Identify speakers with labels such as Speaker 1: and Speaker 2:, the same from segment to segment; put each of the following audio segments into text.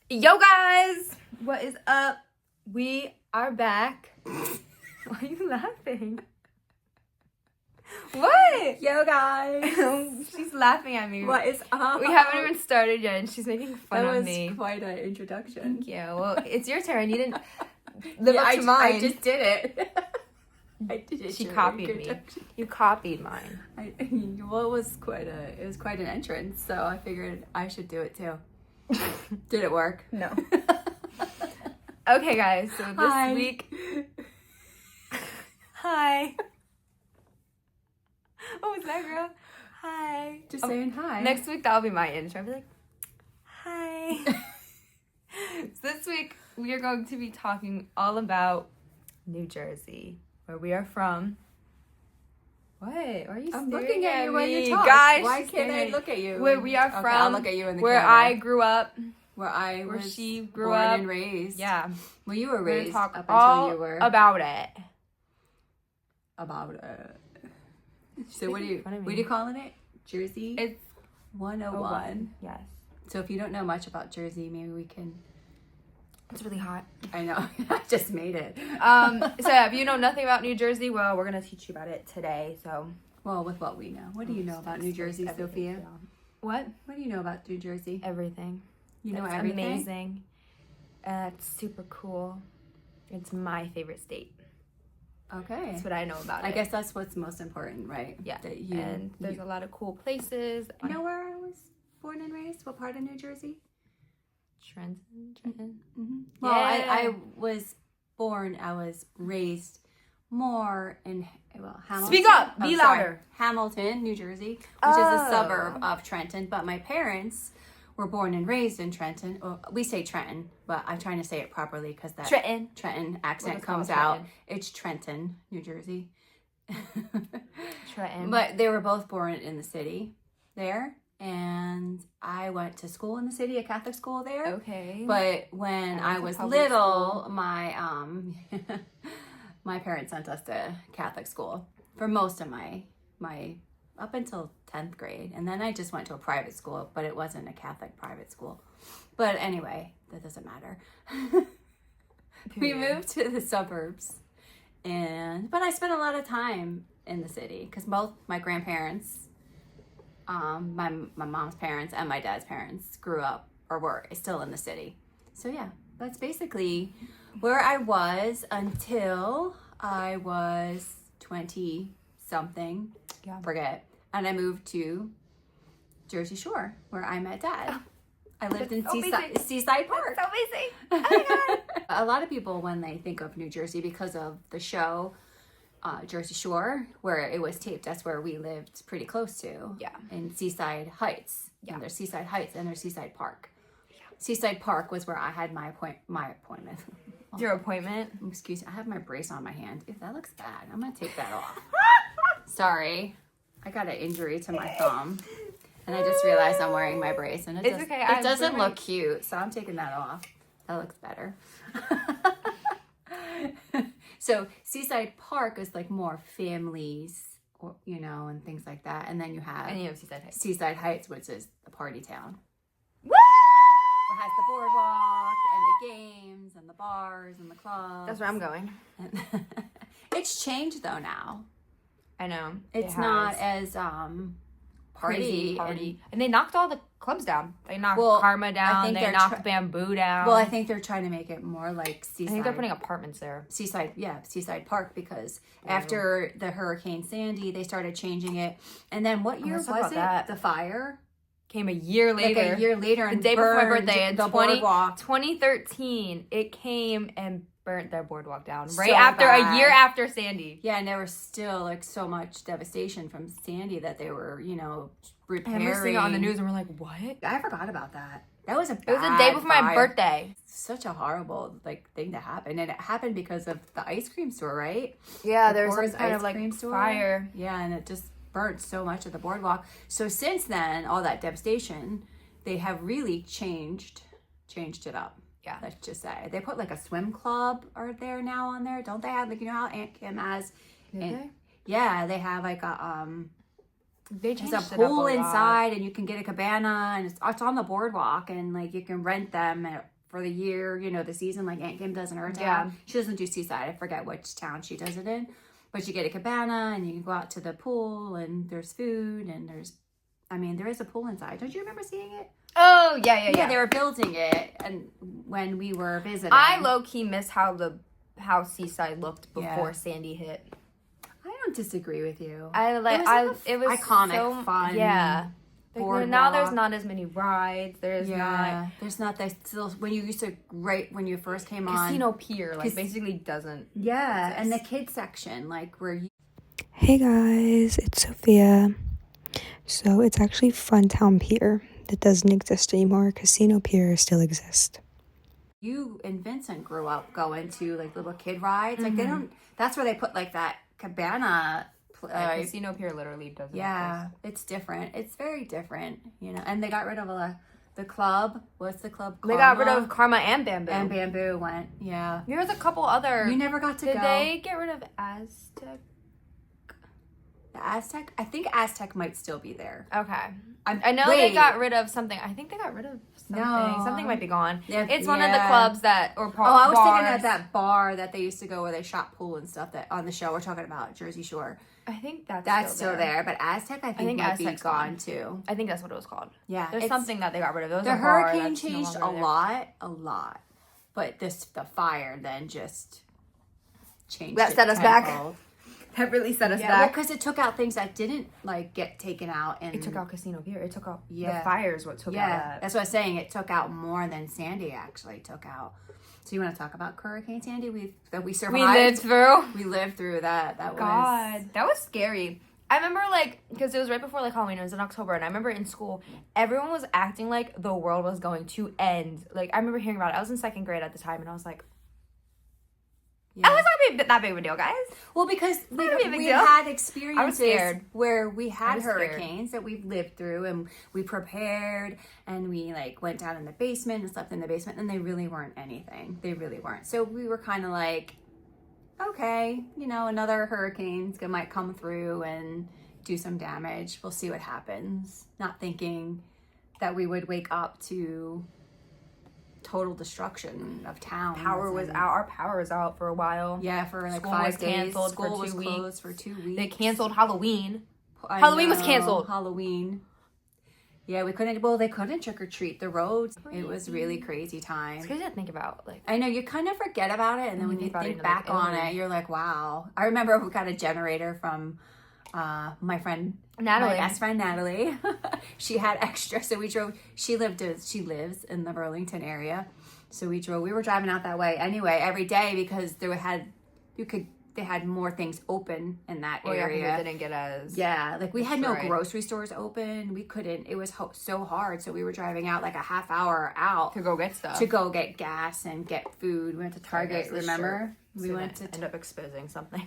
Speaker 1: Yo guys, what is up? We are back. Why are you laughing? What?
Speaker 2: Yo guys,
Speaker 1: She's laughing at me.
Speaker 2: what is up?
Speaker 1: We haven't even started yet and she's making fun
Speaker 2: That
Speaker 1: of
Speaker 2: was
Speaker 1: me.
Speaker 2: quite an introduction.
Speaker 1: Thank you. Well, it's your turn. You didn't live up to
Speaker 2: I
Speaker 1: mine.
Speaker 2: just did it. I did it.
Speaker 1: She
Speaker 2: your
Speaker 1: copied me.
Speaker 2: introduction.
Speaker 1: You copied mine.
Speaker 2: Well, it was quite an entrance, so I figured I should do it too. Did it work?
Speaker 1: No. Okay, guys. So this
Speaker 2: Hi.
Speaker 1: week. Hi. What was that, girl? Hi.
Speaker 2: Just saying hi.
Speaker 1: Next week, that'll be my intro. I'll be like, hi. So this week, we are going to be talking all about New Jersey, where we are from. What? Why are you
Speaker 2: I'm
Speaker 1: staring
Speaker 2: looking at you when
Speaker 1: me?
Speaker 2: you talk.
Speaker 1: Guys,
Speaker 2: Why
Speaker 1: she's
Speaker 2: can't
Speaker 1: staring
Speaker 2: I
Speaker 1: at
Speaker 2: look at you?
Speaker 1: Where we are
Speaker 2: Okay,
Speaker 1: from.
Speaker 2: I'll look at you in the
Speaker 1: where
Speaker 2: camera.
Speaker 1: I grew up.
Speaker 2: Where I
Speaker 1: Where
Speaker 2: was
Speaker 1: she grew
Speaker 2: born
Speaker 1: up.
Speaker 2: and raised.
Speaker 1: Yeah.
Speaker 2: Well, you were
Speaker 1: We're gonna
Speaker 2: raised
Speaker 1: talk
Speaker 2: up
Speaker 1: all
Speaker 2: until you were
Speaker 1: about it.
Speaker 2: about So what are you
Speaker 1: Fun of me.
Speaker 2: what are you calling it? Jersey
Speaker 1: It's
Speaker 2: 101.
Speaker 1: Yes.
Speaker 2: So if you don't know much about Jersey, maybe we can.
Speaker 1: It's really hot.
Speaker 2: I know. I just made it.
Speaker 1: So yeah, if you know nothing about New Jersey, well, we're gonna teach you about it today. So
Speaker 2: Well, with what we know. What do you know about New Jersey, Sophia?
Speaker 1: What?
Speaker 2: What do you know about New Jersey?
Speaker 1: Everything.
Speaker 2: You know
Speaker 1: It's
Speaker 2: everything?
Speaker 1: amazing. It's super cool. It's my favorite state.
Speaker 2: Okay.
Speaker 1: That's what I know about it.
Speaker 2: I guess that's what's most important, right?
Speaker 1: Yeah.
Speaker 2: That you,
Speaker 1: And there's a lot of cool places.
Speaker 2: you know where I was born and raised? What part of New Jersey?
Speaker 1: Trenton.
Speaker 2: Well,
Speaker 1: Yeah.
Speaker 2: I was raised more in, Hamilton.
Speaker 1: Speak up! Be
Speaker 2: sorry.
Speaker 1: louder.
Speaker 2: Hamilton, New Jersey, which is a
Speaker 1: Oh.
Speaker 2: suburb of Trenton. But my parents were born and raised in Trenton. Well, we say Trenton, but I'm trying to say it properly because that
Speaker 1: Trenton.
Speaker 2: accent
Speaker 1: Let's call
Speaker 2: comes
Speaker 1: it
Speaker 2: out.
Speaker 1: Trenton.
Speaker 2: It's Trenton, New Jersey.
Speaker 1: Trenton.
Speaker 2: But they were both born in the city there. And I went to school in the city, a Catholic school there.
Speaker 1: Okay.
Speaker 2: But when
Speaker 1: I
Speaker 2: I
Speaker 1: went to
Speaker 2: was
Speaker 1: public
Speaker 2: little,
Speaker 1: school.
Speaker 2: my my parents sent us to Catholic school for most of my up until 10th grade. And then I just went to a private school, but it wasn't a Catholic private school. But anyway, that doesn't matter. We moved to the suburbs. But I spent a lot of time in the city because both my grandparents, my mom's parents and my dad's parents grew up or were still in the city. So yeah, that's basically where I was until I was 20 something.
Speaker 1: Yeah.
Speaker 2: Forget. And I moved to Jersey Shore where I met Dad. I lived in
Speaker 1: That's amazing.
Speaker 2: Seaside Park.
Speaker 1: That's amazing. Oh my god.
Speaker 2: A lot of people, when they think of New Jersey, because of the show Jersey Shore, where it was taped, that's where we lived pretty close to.
Speaker 1: Yeah.
Speaker 2: In Seaside Heights.
Speaker 1: Yeah.
Speaker 2: And there's Seaside Heights and there's Seaside Park. Yeah. Seaside Park was where I had my appointment.
Speaker 1: Your appointment?
Speaker 2: Excuse me, I have my brace on my hand. If that looks bad, I'm gonna take that off. Sorry, I got an injury to my thumb. And I just realized I'm wearing my brace, and
Speaker 1: It's okay, I
Speaker 2: it doesn't
Speaker 1: really-
Speaker 2: look cute, so I'm taking that off. That looks better. So Seaside Park is like more families, or and things like that. And then you have
Speaker 1: And you have Seaside Heights.
Speaker 2: Seaside Heights, which is the party town.
Speaker 1: Woo!
Speaker 2: It has the boardwalk and the games and the bars and the clubs.
Speaker 1: That's where I'm going.
Speaker 2: It's changed though now.
Speaker 1: I know.
Speaker 2: It's
Speaker 1: It
Speaker 2: not
Speaker 1: has.
Speaker 2: as
Speaker 1: Crazy
Speaker 2: party.
Speaker 1: And they knocked all the clubs down. They knocked
Speaker 2: Well,
Speaker 1: Karma
Speaker 2: I
Speaker 1: down.
Speaker 2: think
Speaker 1: They
Speaker 2: they're
Speaker 1: knocked Bamboo down.
Speaker 2: Well, I think they're trying to make it more like Seaside.
Speaker 1: I think they're putting apartments there.
Speaker 2: Seaside Park, because after the Hurricane Sandy, they started changing it. And then what year
Speaker 1: let's talk
Speaker 2: was it?
Speaker 1: about that.
Speaker 2: The fire?
Speaker 1: Came a year later.
Speaker 2: Like a year later,
Speaker 1: The
Speaker 2: and
Speaker 1: day before my
Speaker 2: burned
Speaker 1: birthday in
Speaker 2: the boardwalk.
Speaker 1: 2013, it came and burnt their boardwalk down. Right
Speaker 2: So
Speaker 1: after,
Speaker 2: bad.
Speaker 1: a year after Sandy.
Speaker 2: Yeah, and there was still like so much devastation from Sandy that they were,
Speaker 1: I
Speaker 2: repairing.
Speaker 1: remember seeing it on the news and we're like, what?
Speaker 2: I forgot about that. That was a
Speaker 1: It was the day before my
Speaker 2: fire.
Speaker 1: birthday.
Speaker 2: Such a horrible thing to happen, and it happened because of the ice cream store, right?
Speaker 1: Yeah,
Speaker 2: The
Speaker 1: there's some
Speaker 2: Coors
Speaker 1: kind
Speaker 2: ice
Speaker 1: of like
Speaker 2: cream store.
Speaker 1: fire.
Speaker 2: Yeah, and it just burnt so much of the boardwalk. So since then, all that devastation, they have really changed it up.
Speaker 1: Yeah.
Speaker 2: Let's just say they put like a swim club are there now on there, don't they? Have like how Aunt Kim has? Yeah, they have like a
Speaker 1: They
Speaker 2: there's
Speaker 1: changed
Speaker 2: a
Speaker 1: it up
Speaker 2: pool
Speaker 1: a lot.
Speaker 2: inside, and you can get a cabana, and it's on the boardwalk, and like you can rent them for the year, you know, the season, like Aunt Kim does in her town.
Speaker 1: Yeah.
Speaker 2: She doesn't do Seaside. I forget which town she does it in. But you get a cabana and you can go out to the pool and there's food and there is a pool inside. Don't you remember seeing it?
Speaker 1: Oh, yeah.
Speaker 2: They were building it and when we were visiting.
Speaker 1: I low-key miss how Seaside looked before Sandy hit.
Speaker 2: I don't disagree with you.
Speaker 1: It was
Speaker 2: iconic, fun.
Speaker 1: Yeah. Like, now there's not as many rides. There's
Speaker 2: not that still when you used to when you first came on
Speaker 1: Casino Pier basically doesn't exist.
Speaker 2: And the kids section where you.
Speaker 3: Hey guys, it's Sophia. So it's actually Funtown Pier that doesn't exist anymore. Casino Pier still exists.
Speaker 2: You and Vincent grew up going to like little kid rides. Like they don't. That's where they put like that cabana.
Speaker 1: Casino Pier literally doesn't exist.
Speaker 2: It's different. It's very different, you know. And they got rid of the club. What's the club?
Speaker 1: They got rid of Karma and Bamboo.
Speaker 2: And Bamboo went, yeah.
Speaker 1: There's a couple other.
Speaker 2: You never got to go.
Speaker 1: Did they get rid of Aztec?
Speaker 2: The Aztec? I think Aztec might still be there.
Speaker 1: Okay. I know they got rid of something. I think they got rid of something.
Speaker 2: No.
Speaker 1: Something might be gone.
Speaker 2: Yeah,
Speaker 1: it's one of the clubs
Speaker 2: I was thinking of that bar that they used to go where they shot pool and stuff that on the show we're talking about, Jersey Shore.
Speaker 1: I think that's
Speaker 2: still there. But Aztec, I think might be gone too.
Speaker 1: I think that's what it was called.
Speaker 2: Yeah.
Speaker 1: There's something that they got rid of.
Speaker 2: The hurricane changed a lot. But the fire then just changed.
Speaker 1: That set us back. That really set us back.
Speaker 2: Well, because it took out things that didn't get taken out. And
Speaker 1: it took out Casino Pier. It took out the fires. What took out that?
Speaker 2: That's what I was saying. It took out more than Sandy actually took out. So you want to talk about Hurricane Sandy? We survived. We lived through that. That
Speaker 1: was scary. I remember because it was right before Halloween. It was in October, and I remember in school everyone was acting like the world was going to end. I remember hearing about it. I was in 2nd grade at the time, and I was like, "I was not that big of a deal, guys."
Speaker 2: Well, because we had experiences where we had hurricanes that we've lived through, and we prepared, and we went down in the basement and slept in the basement, and they really weren't anything. They really weren't. So we were kind of like, okay, another hurricane might come through and do some damage. We'll see what happens. Not thinking that we would wake up to total destruction of town.
Speaker 1: Power was out. Our power was out for a while.
Speaker 2: Yeah, for 5 days.
Speaker 1: Canceled
Speaker 2: School
Speaker 1: for 2 weeks.
Speaker 2: Closed for 2 weeks.
Speaker 1: They canceled Halloween. Halloween was canceled.
Speaker 2: Halloween. Yeah, we couldn't. Well, they couldn't trick or treat the roads. It was really crazy time.
Speaker 1: It's crazy to think about.
Speaker 2: I know you kind of forget about it, and then when you think back on it, you're like, wow. I remember we got a generator from my friend Natalie, my best friend Natalie. She had extra, so we drove. She lives in the Burlington area, so we were driving out that way anyway every day because they had more things open in that area.
Speaker 1: Yeah, it didn't get as
Speaker 2: we had no grocery stores open. We couldn't. It was so hard. So we were driving out a half hour out
Speaker 1: to go get stuff,
Speaker 2: to go get gas and get food. We went to Target. Remember?
Speaker 1: We went to end up exposing something.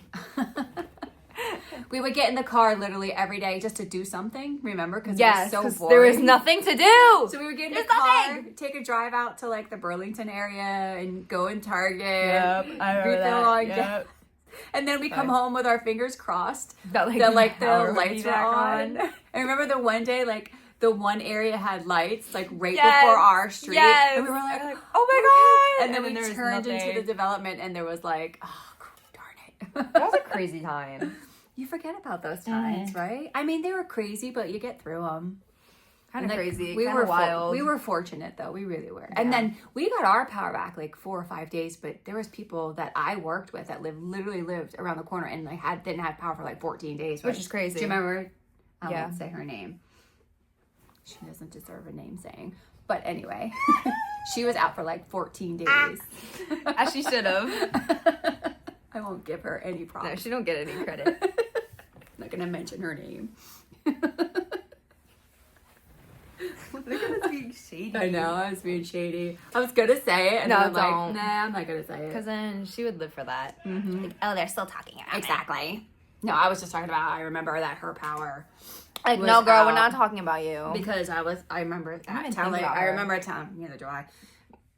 Speaker 2: We would get in the car literally every day just to do something, remember? Because it was so boring.
Speaker 1: There was nothing to do.
Speaker 2: So we would get in the car, take a drive out to the Burlington area and go in Target.
Speaker 1: Yep, I remember that.
Speaker 2: And then we come home with our fingers crossed that the lights were on. And remember the one day, the one area had lights, right before our street.
Speaker 1: Yes.
Speaker 2: And we were like,
Speaker 1: oh my God.
Speaker 2: And then we turned into the development and there was oh, darn it.
Speaker 1: That was a crazy time.
Speaker 2: You forget about those times, right? I mean, they were crazy, but you get through them.
Speaker 1: Kind of crazy.
Speaker 2: We were
Speaker 1: wild.
Speaker 2: We were fortunate, though. We really were. Yeah. And then we got our power back 4 or 5 days, but there was people that I worked with that literally lived around the corner and didn't have power for 14 days.
Speaker 1: Which is crazy.
Speaker 2: Do you remember? I won't say her name. She doesn't deserve a name saying. But anyway, she was out for 14 days.
Speaker 1: As she should have.
Speaker 2: I won't give her any props.
Speaker 1: No, she don't get any credit.
Speaker 2: I'm not going to mention her name.
Speaker 1: Look at us being shady.
Speaker 2: I know, I was being shady. I was going to say it. And
Speaker 1: no,
Speaker 2: then
Speaker 1: don't.
Speaker 2: Nah, I'm not going to say it.
Speaker 1: Because then she would live for that.
Speaker 2: Mm-hmm.
Speaker 1: They're still talking about
Speaker 2: it. No, I was just talking about, I remember that her power.
Speaker 1: No, girl, we're not talking about you.
Speaker 2: Because I remember that telling, I remember telling, neither do I,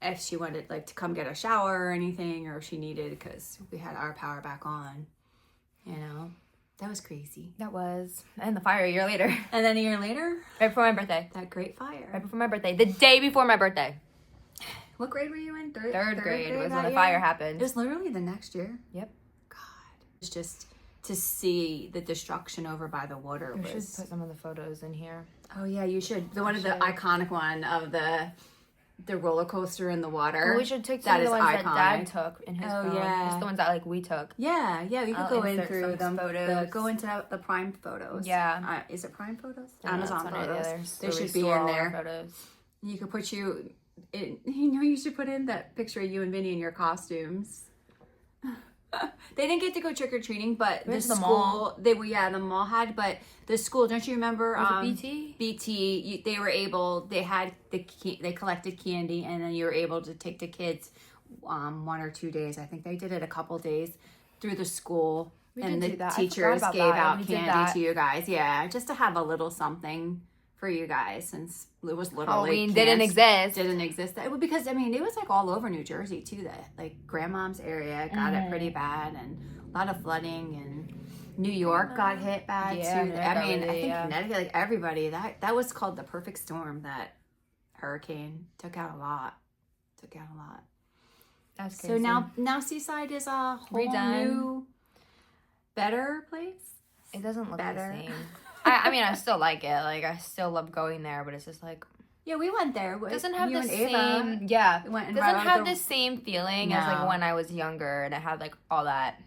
Speaker 2: if she wanted to come get a shower or anything, or if she needed, because we had our power back on, that was crazy.
Speaker 1: That was. And the fire a year later.
Speaker 2: And then a year later,
Speaker 1: right before my birthday.
Speaker 2: That great fire.
Speaker 1: Right before my birthday. The day before my birthday.
Speaker 2: What grade were you in?
Speaker 1: Third grade was when
Speaker 2: that
Speaker 1: the
Speaker 2: year?
Speaker 1: fire happened.
Speaker 2: It was literally the next year.
Speaker 1: Yep.
Speaker 2: God. It's just to see the destruction over by the water
Speaker 1: We should
Speaker 2: was...
Speaker 1: put some of the photos in here.
Speaker 2: Oh, yeah, you should. The one of the iconic one of the roller coaster in the water.
Speaker 1: Well, we should take some of the ones that Dad
Speaker 2: iconic.
Speaker 1: took in his
Speaker 2: Oh,
Speaker 1: phone.
Speaker 2: yeah.
Speaker 1: Just the ones that, like, we took.
Speaker 2: Yeah, you could
Speaker 1: I'll
Speaker 2: go in
Speaker 1: insert
Speaker 2: through
Speaker 1: some
Speaker 2: them.
Speaker 1: photos.
Speaker 2: Go into the Prime Photos.
Speaker 1: Yeah.
Speaker 2: Is it Prime Photos?
Speaker 1: No,
Speaker 2: Amazon
Speaker 1: that's one of the
Speaker 2: Photos.
Speaker 1: others.
Speaker 2: They
Speaker 1: So we
Speaker 2: should be
Speaker 1: store
Speaker 2: in
Speaker 1: all our
Speaker 2: there.
Speaker 1: Photos.
Speaker 2: You could put you in, you should put in that picture of you and Vinny in your costumes. They didn't get to go trick-or-treating, but
Speaker 1: Where's
Speaker 2: the
Speaker 1: the
Speaker 2: school,
Speaker 1: mall?
Speaker 2: the mall had, but the school, don't you remember?
Speaker 1: Was it BT?
Speaker 2: BT, they were able, they collected candy, and then you were able to take the kids 1 or 2 days. I think they did it a couple days through the school.
Speaker 1: We
Speaker 2: and
Speaker 1: did
Speaker 2: the
Speaker 1: do that. I
Speaker 2: teachers
Speaker 1: forgot about
Speaker 2: gave
Speaker 1: that.
Speaker 2: out
Speaker 1: We did
Speaker 2: candy
Speaker 1: that.
Speaker 2: to you guys. Yeah, just to have a little something for you guys, since it was literally
Speaker 1: Halloween didn't exist.
Speaker 2: Didn't exist. Because I mean, it was like all over New Jersey too. That like grandmom's area got it pretty bad, and a lot of flooding, and New York got hit bad
Speaker 1: Yeah,
Speaker 2: too.
Speaker 1: New York
Speaker 2: I
Speaker 1: got
Speaker 2: mean,
Speaker 1: really,
Speaker 2: I think
Speaker 1: yeah.
Speaker 2: Connecticut, like everybody, that was called the perfect storm. That hurricane took out a lot.
Speaker 1: That's
Speaker 2: So now Seaside is a whole
Speaker 1: Redone.
Speaker 2: new, better place.
Speaker 1: It doesn't look
Speaker 2: better.
Speaker 1: the same. I mean, I still like it. Like, I still love going there, but it's just like...
Speaker 2: Yeah, we went there.
Speaker 1: It doesn't have
Speaker 2: you
Speaker 1: the
Speaker 2: and Ava.
Speaker 1: same... Yeah.
Speaker 2: Went and
Speaker 1: doesn't
Speaker 2: rode
Speaker 1: have
Speaker 2: the-
Speaker 1: the same feeling as,
Speaker 2: No.
Speaker 1: like, when I was younger and it had, like, all that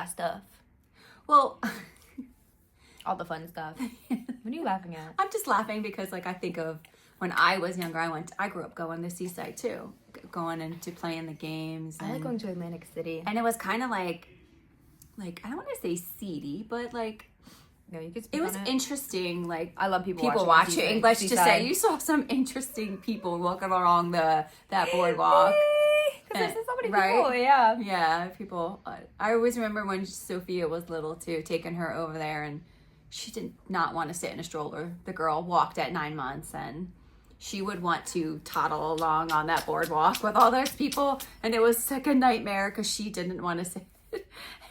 Speaker 1: stuff.
Speaker 2: Well,
Speaker 1: All the fun stuff. What are you laughing at?
Speaker 2: I'm just laughing because, like, I think of when I was younger. I grew up going to Seaside too, going into playing the games.
Speaker 1: I like
Speaker 2: and-
Speaker 1: going to Atlantic City.
Speaker 2: And it was kind of like I don't want to say seedy, but like
Speaker 1: No, you could speak
Speaker 2: it was
Speaker 1: on
Speaker 2: interesting. Like
Speaker 1: I love people
Speaker 2: watching. Let's just say you saw some interesting people walking along that boardwalk.
Speaker 1: Because there's so many
Speaker 2: Right?
Speaker 1: people, yeah.
Speaker 2: Yeah, people. I always remember when Sophia was little too, taking her over there, and she did not want to sit in a stroller. The girl walked at 9 months, and she would want to toddle along on that boardwalk with all those people, and it was like a nightmare because she didn't want to sit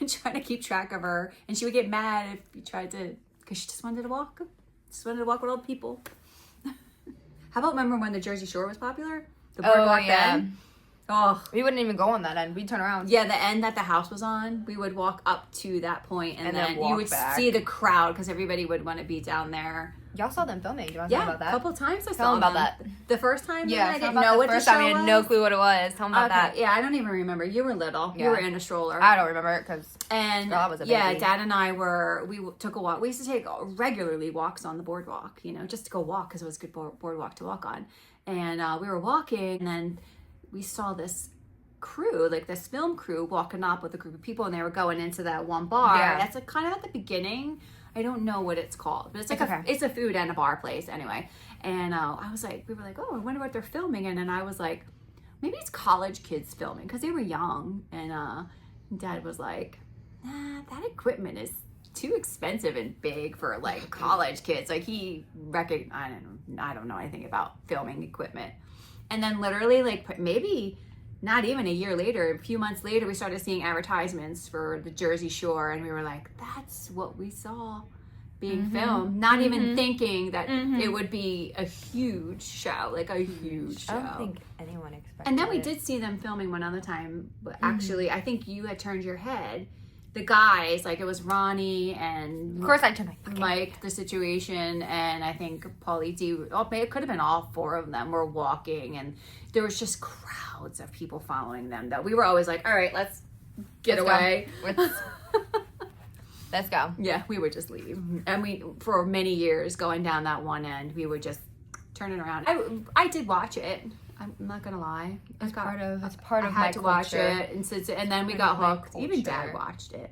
Speaker 2: and trying to keep track of her, and she would get mad if you tried to, because she just wanted to walk with old people. How about remember when the Jersey Shore was popular? The boardwalk then? Oh,
Speaker 1: We wouldn't even go on that end. We'd turn around.
Speaker 2: yeah, the end that the house was on, we would walk up to that point, and then you
Speaker 1: walk
Speaker 2: would
Speaker 1: back.
Speaker 2: see the crowd because everybody would want to be down there.
Speaker 1: Y'all saw them filming. Do you want to talk
Speaker 2: Yeah,
Speaker 1: about
Speaker 2: a
Speaker 1: that?
Speaker 2: couple times I
Speaker 1: Tell
Speaker 2: saw
Speaker 1: them about
Speaker 2: them.
Speaker 1: that.
Speaker 2: The first time,
Speaker 1: Yeah,
Speaker 2: I
Speaker 1: tell
Speaker 2: didn't
Speaker 1: them
Speaker 2: know
Speaker 1: about
Speaker 2: what
Speaker 1: the first
Speaker 2: the show
Speaker 1: time. You
Speaker 2: was.
Speaker 1: had no clue what it was. Tell them about
Speaker 2: Okay,
Speaker 1: that.
Speaker 2: yeah, I don't even remember. You were little.
Speaker 1: Yeah.
Speaker 2: You were in a stroller.
Speaker 1: I don't remember it because
Speaker 2: And
Speaker 1: Girl, I was a
Speaker 2: yeah,
Speaker 1: baby.
Speaker 2: Dad and I took a walk. We used to take regularly walks on the boardwalk, just to go walk because it was a good boardwalk to walk on. And we were walking, and then we saw this crew, like this film crew, walking up with a group of people, and they were going into that one bar.
Speaker 1: Yeah.
Speaker 2: That's like kind of at the beginning. I don't know what it's called, but it's like
Speaker 1: It's okay.
Speaker 2: it's a food and a bar place anyway. And we were like, oh, I wonder what they're filming. And then I was like, maybe it's college kids filming because they were young. And Dad was like, nah, that equipment is too expensive and big for like college kids. Like I don't know anything about filming equipment. And then literally like maybe not even a year later, a few months later, we started seeing advertisements for the Jersey Shore, and we were like, that's what we saw being filmed. Not even thinking that it would be a huge show, like a huge show.
Speaker 1: I don't think anyone expected
Speaker 2: And then we
Speaker 1: it.
Speaker 2: did see them filming one other time, but actually, I think you had turned your head. The guys, like it was Ronnie and
Speaker 1: Of course I turned my fucking
Speaker 2: Mike, the situation, and I think Paulie D. It could have been all four of them were walking, and there was just crowds of people following them. That we were always like, all right, let's get
Speaker 1: Let's
Speaker 2: away.
Speaker 1: Let's go.
Speaker 2: Yeah, we would just leave. And we, for many years, going down that one end, we would just turn it around. I did watch it. I'm not gonna lie.
Speaker 1: It's part of
Speaker 2: I
Speaker 1: my
Speaker 2: had to watch
Speaker 1: culture.
Speaker 2: it, and then we got
Speaker 1: my
Speaker 2: hooked. Even Dad
Speaker 1: culture.
Speaker 2: watched it.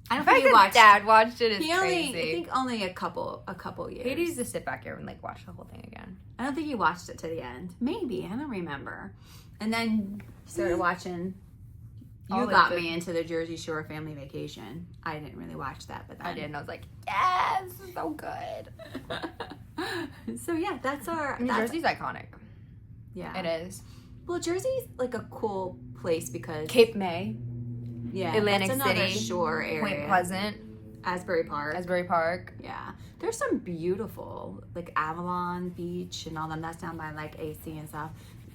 Speaker 2: I don't
Speaker 1: The fact
Speaker 2: think he
Speaker 1: that
Speaker 2: watched.
Speaker 1: Dad watched it is
Speaker 2: He only,
Speaker 1: crazy.
Speaker 2: I think, only a couple years.
Speaker 1: He needs to sit back here and like watch the whole thing again.
Speaker 2: I don't think he watched it to the end. Maybe, I don't remember. And then he started watching. You
Speaker 1: All
Speaker 2: got
Speaker 1: the-
Speaker 2: me into the Jersey Shore Family Vacation. I didn't really watch that, but then
Speaker 1: I did, and I was like, yes, this is so good.
Speaker 2: So yeah, that's our.
Speaker 1: New
Speaker 2: that's-
Speaker 1: Jersey's iconic.
Speaker 2: Yeah,
Speaker 1: It is.
Speaker 2: Well, Jersey's like a cool place because
Speaker 1: Cape May,
Speaker 2: yeah,
Speaker 1: Atlantic
Speaker 2: that's another
Speaker 1: City,
Speaker 2: shore area.
Speaker 1: Point Pleasant,
Speaker 2: Asbury Park.
Speaker 1: Asbury Park.
Speaker 2: Yeah, there's some beautiful like Avalon Beach and all them. That's down by like AC and stuff.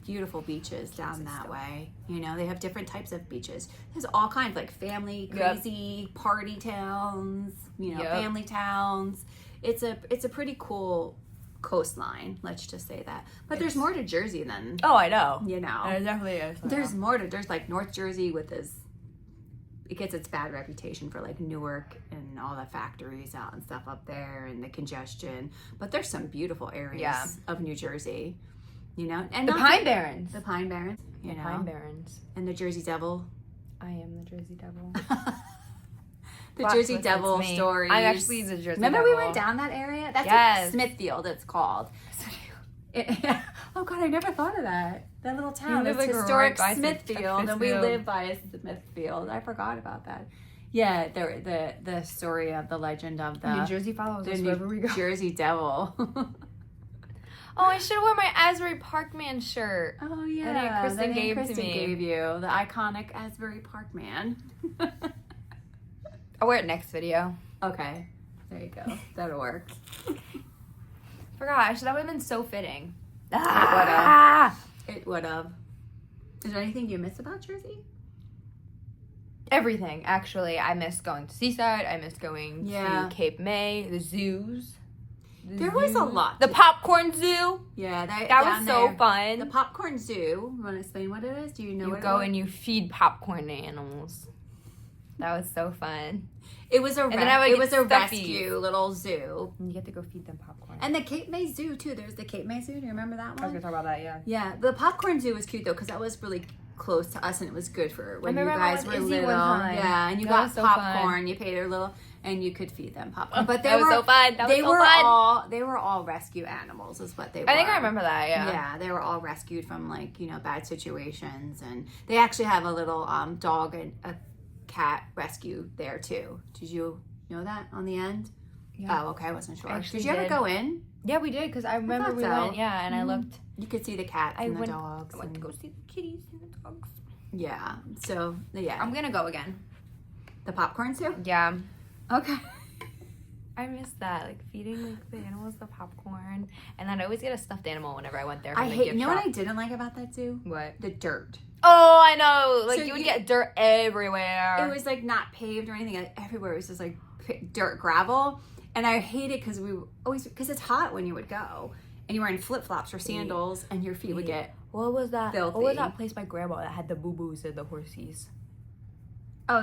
Speaker 2: beautiful beaches down that
Speaker 1: still.
Speaker 2: way. You know, they have different types of beaches. There's all kinds, like family,
Speaker 1: Yep.
Speaker 2: crazy party towns, you know,
Speaker 1: Yep.
Speaker 2: family towns. It's a pretty cool coastline, let's just say that. But there's more to Jersey than,
Speaker 1: Oh, I know.
Speaker 2: you know.
Speaker 1: There definitely is.
Speaker 2: There's more to, there's like North Jersey with this, it gets its bad reputation for like Newark and all the factories out and stuff up there and the congestion. But there's some beautiful areas
Speaker 1: Yeah.
Speaker 2: of New Jersey, you know. And
Speaker 1: the
Speaker 2: not
Speaker 1: Pine Barrens.
Speaker 2: the Pine Barrens, you know.
Speaker 1: Pine Barrens.
Speaker 2: And the Jersey Devil.
Speaker 1: I am the Jersey Devil.
Speaker 2: The
Speaker 1: Plot
Speaker 2: Jersey
Speaker 1: twist,
Speaker 2: Devil
Speaker 1: it's me.
Speaker 2: stories.
Speaker 1: I'm actually the Jersey
Speaker 2: Remember
Speaker 1: Devil.
Speaker 2: we went down that area? That's
Speaker 1: Yes.
Speaker 2: like Smithfield, it's called. Oh God, I never thought of that. That little town.
Speaker 1: live,
Speaker 2: It's
Speaker 1: like,
Speaker 2: historic
Speaker 1: right by
Speaker 2: Smithfield, and we
Speaker 1: Smithfield.
Speaker 2: live by Smithfield. I forgot about that. Yeah, the story of the legend of the
Speaker 1: New Jersey follows
Speaker 2: the
Speaker 1: us
Speaker 2: New
Speaker 1: wherever we go.
Speaker 2: Jersey Devil.
Speaker 1: Oh, I should have worn my Asbury Park Man shirt.
Speaker 2: Oh yeah,
Speaker 1: That Kristen
Speaker 2: that
Speaker 1: gave to
Speaker 2: Kristen
Speaker 1: me.
Speaker 2: gave you the iconic Asbury Park man.
Speaker 1: I'll wear it next video.
Speaker 2: Okay, there you go. That'll work.
Speaker 1: Forgot. That would have been so fitting.
Speaker 2: It would have. Is there anything you miss about Jersey?
Speaker 1: Everything, actually. I miss going to Seaside. I miss going
Speaker 2: Yeah.
Speaker 1: to Cape May, the zoos.
Speaker 2: There was a lot.
Speaker 1: The popcorn zoo.
Speaker 2: Yeah,
Speaker 1: That
Speaker 2: down
Speaker 1: was so
Speaker 2: there.
Speaker 1: fun.
Speaker 2: The popcorn zoo. You want to explain what it is? Do you know
Speaker 1: You
Speaker 2: what
Speaker 1: go
Speaker 2: it
Speaker 1: and you feed popcorn to animals. That was so fun.
Speaker 2: It was a
Speaker 1: then I would
Speaker 2: it
Speaker 1: get
Speaker 2: was a
Speaker 1: stuffies.
Speaker 2: rescue little zoo.
Speaker 1: And you get to go feed them popcorn.
Speaker 2: And the Cape May Zoo too. There's the Cape May Zoo. Do you remember that
Speaker 1: I was
Speaker 2: one?
Speaker 1: gonna talk about that, yeah.
Speaker 2: Yeah, the popcorn zoo was cute though because that was really close to us and it was good for when you
Speaker 1: remember I
Speaker 2: guys
Speaker 1: went
Speaker 2: were
Speaker 1: with Izzy
Speaker 2: little.
Speaker 1: one time.
Speaker 2: Yeah, and you
Speaker 1: That
Speaker 2: got
Speaker 1: was so fun.
Speaker 2: popcorn. You paid a little, and you could feed them popcorn. But
Speaker 1: That was so fun. That was
Speaker 2: they
Speaker 1: so
Speaker 2: were
Speaker 1: fun.
Speaker 2: they were all rescue animals, is what they were.
Speaker 1: I think I remember that, yeah.
Speaker 2: Yeah, they were all rescued from like bad situations, and they actually have a little dog and a cat rescue there too. Did you know that on the end?
Speaker 1: Yeah.
Speaker 2: Oh, okay, I wasn't sure.
Speaker 1: actually
Speaker 2: Did you ever
Speaker 1: did.
Speaker 2: go in?
Speaker 1: Yeah, we did, because I remember
Speaker 2: thought
Speaker 1: we
Speaker 2: so.
Speaker 1: went, yeah, and I
Speaker 2: Mhm.
Speaker 1: looked.
Speaker 2: You could see the cats
Speaker 1: I
Speaker 2: and the
Speaker 1: went,
Speaker 2: dogs.
Speaker 1: I went to
Speaker 2: and-
Speaker 1: go see the kitties and the dogs.
Speaker 2: Yeah. So yeah,
Speaker 1: I'm gonna go again.
Speaker 2: the popcorn too.
Speaker 1: Yeah.
Speaker 2: Okay.
Speaker 1: I miss that, like feeding like the animals the popcorn, and I'd always get a stuffed animal whenever I went there.
Speaker 2: I
Speaker 1: from the
Speaker 2: hate.
Speaker 1: gift
Speaker 2: You know what
Speaker 1: shop.
Speaker 2: I didn't like about that zoo?
Speaker 1: What?
Speaker 2: The dirt.
Speaker 1: Oh, I know. Like
Speaker 2: So
Speaker 1: you would
Speaker 2: you-
Speaker 1: get dirt everywhere.
Speaker 2: It was like not paved or anything. Everywhere it was just like dirt, gravel, and I hate it because because it's hot when you would go, and you're wearing flip flops or sandals, and your feet would get.
Speaker 1: What was that?
Speaker 2: Filthy.
Speaker 1: What was that place by Grandma that had the boo boos and the horsies?
Speaker 2: Oh,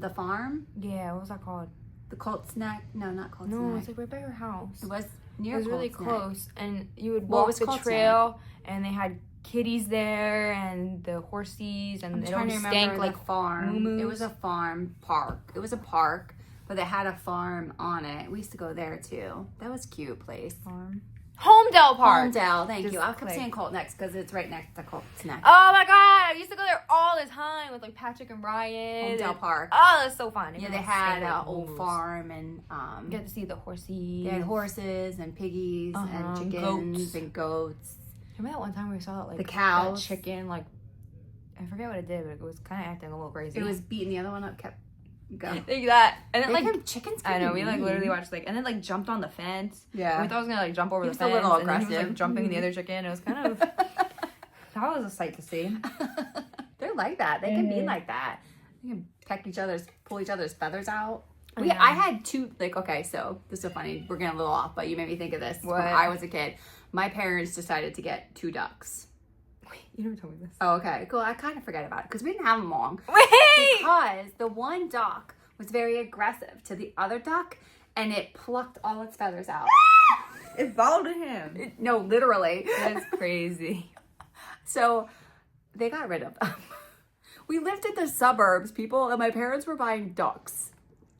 Speaker 2: the farm,
Speaker 1: Yeah, what was that called?
Speaker 2: the Colt's Neck. No, not Colt's
Speaker 1: No,
Speaker 2: Neck.
Speaker 1: it's like right by her house.
Speaker 2: It was
Speaker 1: It
Speaker 2: near.
Speaker 1: was really
Speaker 2: Colt's Neck.
Speaker 1: close, and you would
Speaker 2: What
Speaker 1: walk
Speaker 2: was
Speaker 1: the
Speaker 2: Colt's
Speaker 1: trail, and they had kitties there, and the horsies, and
Speaker 2: I'm
Speaker 1: it
Speaker 2: trying to
Speaker 1: always
Speaker 2: remember
Speaker 1: stank
Speaker 2: the
Speaker 1: like
Speaker 2: farm.
Speaker 1: moo-moos.
Speaker 2: It was a farm park. It was a park, but they had a farm on it. We used to go there too. That was a cute place.
Speaker 1: farm. Homedale Park.
Speaker 2: Homedale, thank
Speaker 1: Just
Speaker 2: you. I kept
Speaker 1: click.
Speaker 2: saying Colt Next because it's right next to Colt's Neck.
Speaker 1: Oh my god, I used to go there all the time with like Patrick and Ryan.
Speaker 2: Homedale
Speaker 1: and-
Speaker 2: Park.
Speaker 1: Oh, that's so fun.
Speaker 2: Yeah,
Speaker 1: Everyone
Speaker 2: they
Speaker 1: was
Speaker 2: had
Speaker 1: staying
Speaker 2: an
Speaker 1: like
Speaker 2: old
Speaker 1: moo-moos.
Speaker 2: farm and
Speaker 1: You get to see the horsies.
Speaker 2: they had horses and piggies and
Speaker 1: Uh-huh,
Speaker 2: chickens
Speaker 1: goats.
Speaker 2: and goats.
Speaker 1: Remember that one time we saw like
Speaker 2: The cows.
Speaker 1: that chicken, like I forget what it did, but it was kind of acting a little crazy.
Speaker 2: It was beating the other one up, kept going.
Speaker 1: like that, and then
Speaker 2: They
Speaker 1: like
Speaker 2: kept- chickens.
Speaker 1: I know
Speaker 2: can
Speaker 1: we
Speaker 2: be
Speaker 1: like literally
Speaker 2: mean.
Speaker 1: watched like and then like jumped on the fence.
Speaker 2: Yeah.
Speaker 1: We thought I was gonna like jump over
Speaker 2: He
Speaker 1: the
Speaker 2: was a
Speaker 1: fence,
Speaker 2: little
Speaker 1: and then he was like
Speaker 2: aggressive.
Speaker 1: jumping the other chicken. It was kind of that was a sight to see.
Speaker 2: They're like that. They can be
Speaker 1: Mhm.
Speaker 2: like that. They can peck each other's, pull each other's feathers out.
Speaker 1: I know.
Speaker 2: I had two, like, okay, so this is so funny. We're getting a little off, but you made me think of this.
Speaker 1: What?
Speaker 2: When I was a kid, my parents decided to get 2 ducks.
Speaker 1: Wait, you never told me this.
Speaker 2: Oh, okay, cool. I kind of forget about it because we didn't have them long.
Speaker 1: Wait.
Speaker 2: Because the one duck was very aggressive to the other duck and it plucked all its feathers out.
Speaker 1: It followed him.
Speaker 2: No, literally.
Speaker 1: That's crazy.
Speaker 2: So they got rid of them. We lived in the suburbs, people, and my parents were buying ducks.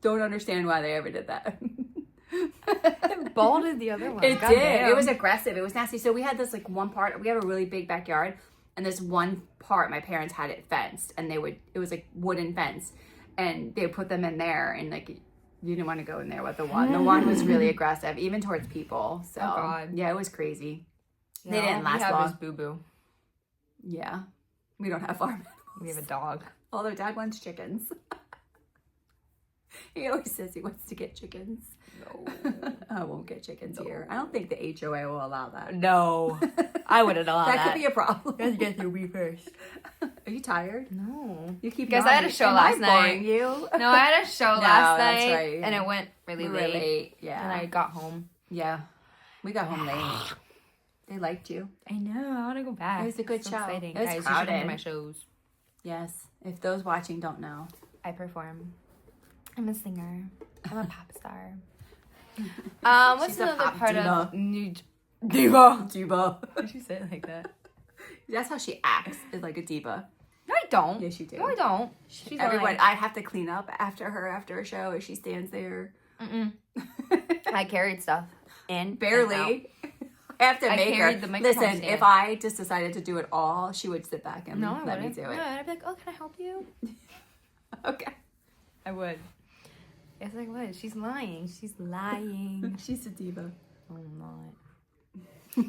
Speaker 2: Don't understand why they ever did that.
Speaker 1: It balded the other one.
Speaker 2: It
Speaker 1: God
Speaker 2: did.
Speaker 1: damn.
Speaker 2: It was aggressive. It was nasty. So we had this like one part. We have a really big backyard, and this one part, my parents had it fenced, and it was like wooden fence, and they would put them in there, and like you didn't want to go in there with the one. The one was really aggressive, even towards people. So
Speaker 1: Oh, God.
Speaker 2: yeah, it was crazy.
Speaker 1: Yeah,
Speaker 2: They didn't
Speaker 1: all
Speaker 2: last
Speaker 1: we have
Speaker 2: long.
Speaker 1: is Boo Boo.
Speaker 2: Yeah, we don't have farm
Speaker 1: We have a
Speaker 2: animals.
Speaker 1: dog.
Speaker 2: Although Dad wants chickens. He always says he wants to get chickens.
Speaker 1: No.
Speaker 2: I won't get chickens here. I don't think the HOA will allow that.
Speaker 1: No. I wouldn't allow that.
Speaker 2: That could be a problem.
Speaker 1: Let's get through me first.
Speaker 2: Are you tired?
Speaker 1: No.
Speaker 2: You keep
Speaker 1: Guess I had a
Speaker 2: yawning.
Speaker 1: show
Speaker 2: Am
Speaker 1: last
Speaker 2: I
Speaker 1: night.
Speaker 2: boring you?
Speaker 1: No, I had a show
Speaker 2: No,
Speaker 1: last
Speaker 2: that's
Speaker 1: night.
Speaker 2: right.
Speaker 1: And it went really
Speaker 2: We were
Speaker 1: late.
Speaker 2: late. Yeah.
Speaker 1: And I got home.
Speaker 2: Yeah. We got home late. They liked you.
Speaker 1: I know. I want to go back.
Speaker 2: It was a good
Speaker 1: It's
Speaker 2: show.
Speaker 1: Exciting.
Speaker 2: It was
Speaker 1: Guys, you should come to
Speaker 2: crowded.
Speaker 1: my shows.
Speaker 2: Yes. If those watching don't know.
Speaker 1: I perform. I'm a singer. I'm a pop star. What's
Speaker 2: She's a
Speaker 1: another
Speaker 2: pop
Speaker 1: part
Speaker 2: diva.
Speaker 1: of New Diva?
Speaker 2: Diva.
Speaker 1: Why did you say it like that?
Speaker 2: That's how she acts. Is like a diva.
Speaker 1: No, I don't.
Speaker 2: Yes, you do.
Speaker 1: No, I don't. She's
Speaker 2: Everyone,
Speaker 1: lying.
Speaker 2: I have to clean up after her after a show as she stands there.
Speaker 1: I carried stuff in and out.
Speaker 2: Barely. I have to
Speaker 1: I
Speaker 2: make her.
Speaker 1: carried the microphone
Speaker 2: Listen,
Speaker 1: stand.
Speaker 2: if I just decided to do it all, she would sit back and
Speaker 1: No, I
Speaker 2: let me
Speaker 1: wouldn't.
Speaker 2: do it.
Speaker 1: No, I'd be like, oh, can I help you?
Speaker 2: Okay.
Speaker 1: I would. Yes, I would. She's lying. She's lying.
Speaker 2: She's a diva.
Speaker 1: I'm not.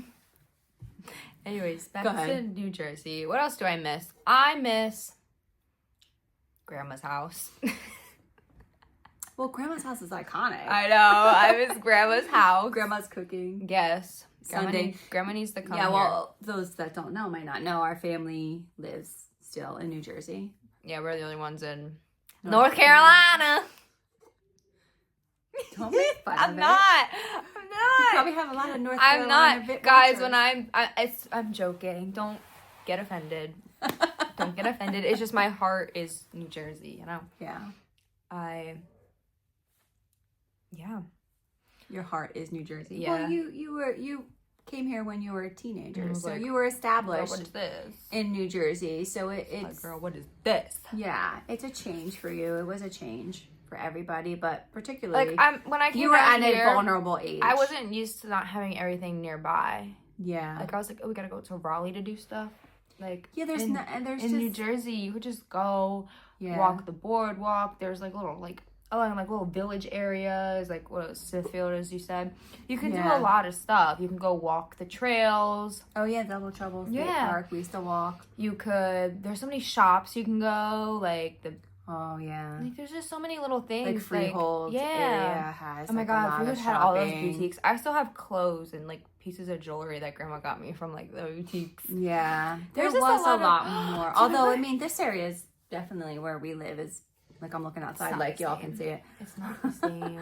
Speaker 1: Anyways, back
Speaker 2: Go ahead.
Speaker 1: to New Jersey. What else do I miss? I miss Grandma's house.
Speaker 2: Well, Grandma's house is iconic.
Speaker 1: I know. I miss Grandma's house.
Speaker 2: Grandma's cooking.
Speaker 1: Yes.
Speaker 2: Sunday.
Speaker 1: Grandma needs to come
Speaker 2: Yeah,
Speaker 1: here.
Speaker 2: well, those that don't know might not know. Our family lives still in New Jersey.
Speaker 1: Yeah, we're the only ones in
Speaker 2: North
Speaker 1: North Carolina.
Speaker 2: Don't make fun
Speaker 1: I'm
Speaker 2: of
Speaker 1: not.
Speaker 2: it.
Speaker 1: I'm
Speaker 2: You
Speaker 1: not.
Speaker 2: probably have a lot of North
Speaker 1: I'm
Speaker 2: Carolina
Speaker 1: not. Guys,
Speaker 2: watchers.
Speaker 1: when I'm joking. Don't get offended. Don't get offended. It's just my heart is New Jersey, you know?
Speaker 2: Yeah.
Speaker 1: Yeah.
Speaker 2: Your heart is New Jersey.
Speaker 1: Yeah.
Speaker 2: Well, you came here when you were a teenager,
Speaker 1: I was
Speaker 2: so
Speaker 1: like,
Speaker 2: you were
Speaker 1: Girl,
Speaker 2: established
Speaker 1: what is this?
Speaker 2: in New Jersey. So
Speaker 1: Like,
Speaker 2: it's
Speaker 1: girl, what is this?
Speaker 2: yeah, it's a change for you. It was a change for everybody, but particularly
Speaker 1: Like when I came
Speaker 2: you were
Speaker 1: out
Speaker 2: at
Speaker 1: here,
Speaker 2: a vulnerable age.
Speaker 1: I wasn't used to not having everything nearby.
Speaker 2: Yeah.
Speaker 1: Like I was like, oh, we gotta go to Raleigh to do stuff. Like
Speaker 2: Yeah. There's
Speaker 1: in,
Speaker 2: no, and there's
Speaker 1: in
Speaker 2: just
Speaker 1: New Jersey, you could just go
Speaker 2: yeah.
Speaker 1: walk the boardwalk. There's like little along like little village areas, like what Smithfield, as you said. You can do
Speaker 2: Yeah.
Speaker 1: a lot of stuff. You can go walk the trails.
Speaker 2: Oh yeah, Double Trouble State
Speaker 1: Yeah.
Speaker 2: Park. We used to walk.
Speaker 1: You could. There's so many shops you can go. Like
Speaker 2: Oh yeah.
Speaker 1: like there's just so many little things.
Speaker 2: Like Freehold
Speaker 1: yeah.
Speaker 2: area has.
Speaker 1: Oh my
Speaker 2: like, a
Speaker 1: god,
Speaker 2: lot
Speaker 1: Freehold
Speaker 2: of
Speaker 1: had all those
Speaker 2: shopping.
Speaker 1: boutiques. I still have clothes and like pieces of jewelry that Grandma got me from like the boutiques.
Speaker 2: Yeah, there
Speaker 1: There's
Speaker 2: was
Speaker 1: just a
Speaker 2: a
Speaker 1: lot
Speaker 2: lot
Speaker 1: of-
Speaker 2: more.
Speaker 1: Do you
Speaker 2: Although
Speaker 1: know
Speaker 2: I mean, this area is definitely where we live. Is like I'm looking outside,
Speaker 1: not
Speaker 2: like
Speaker 1: the
Speaker 2: y'all
Speaker 1: same.
Speaker 2: can see it.
Speaker 1: It's not the same.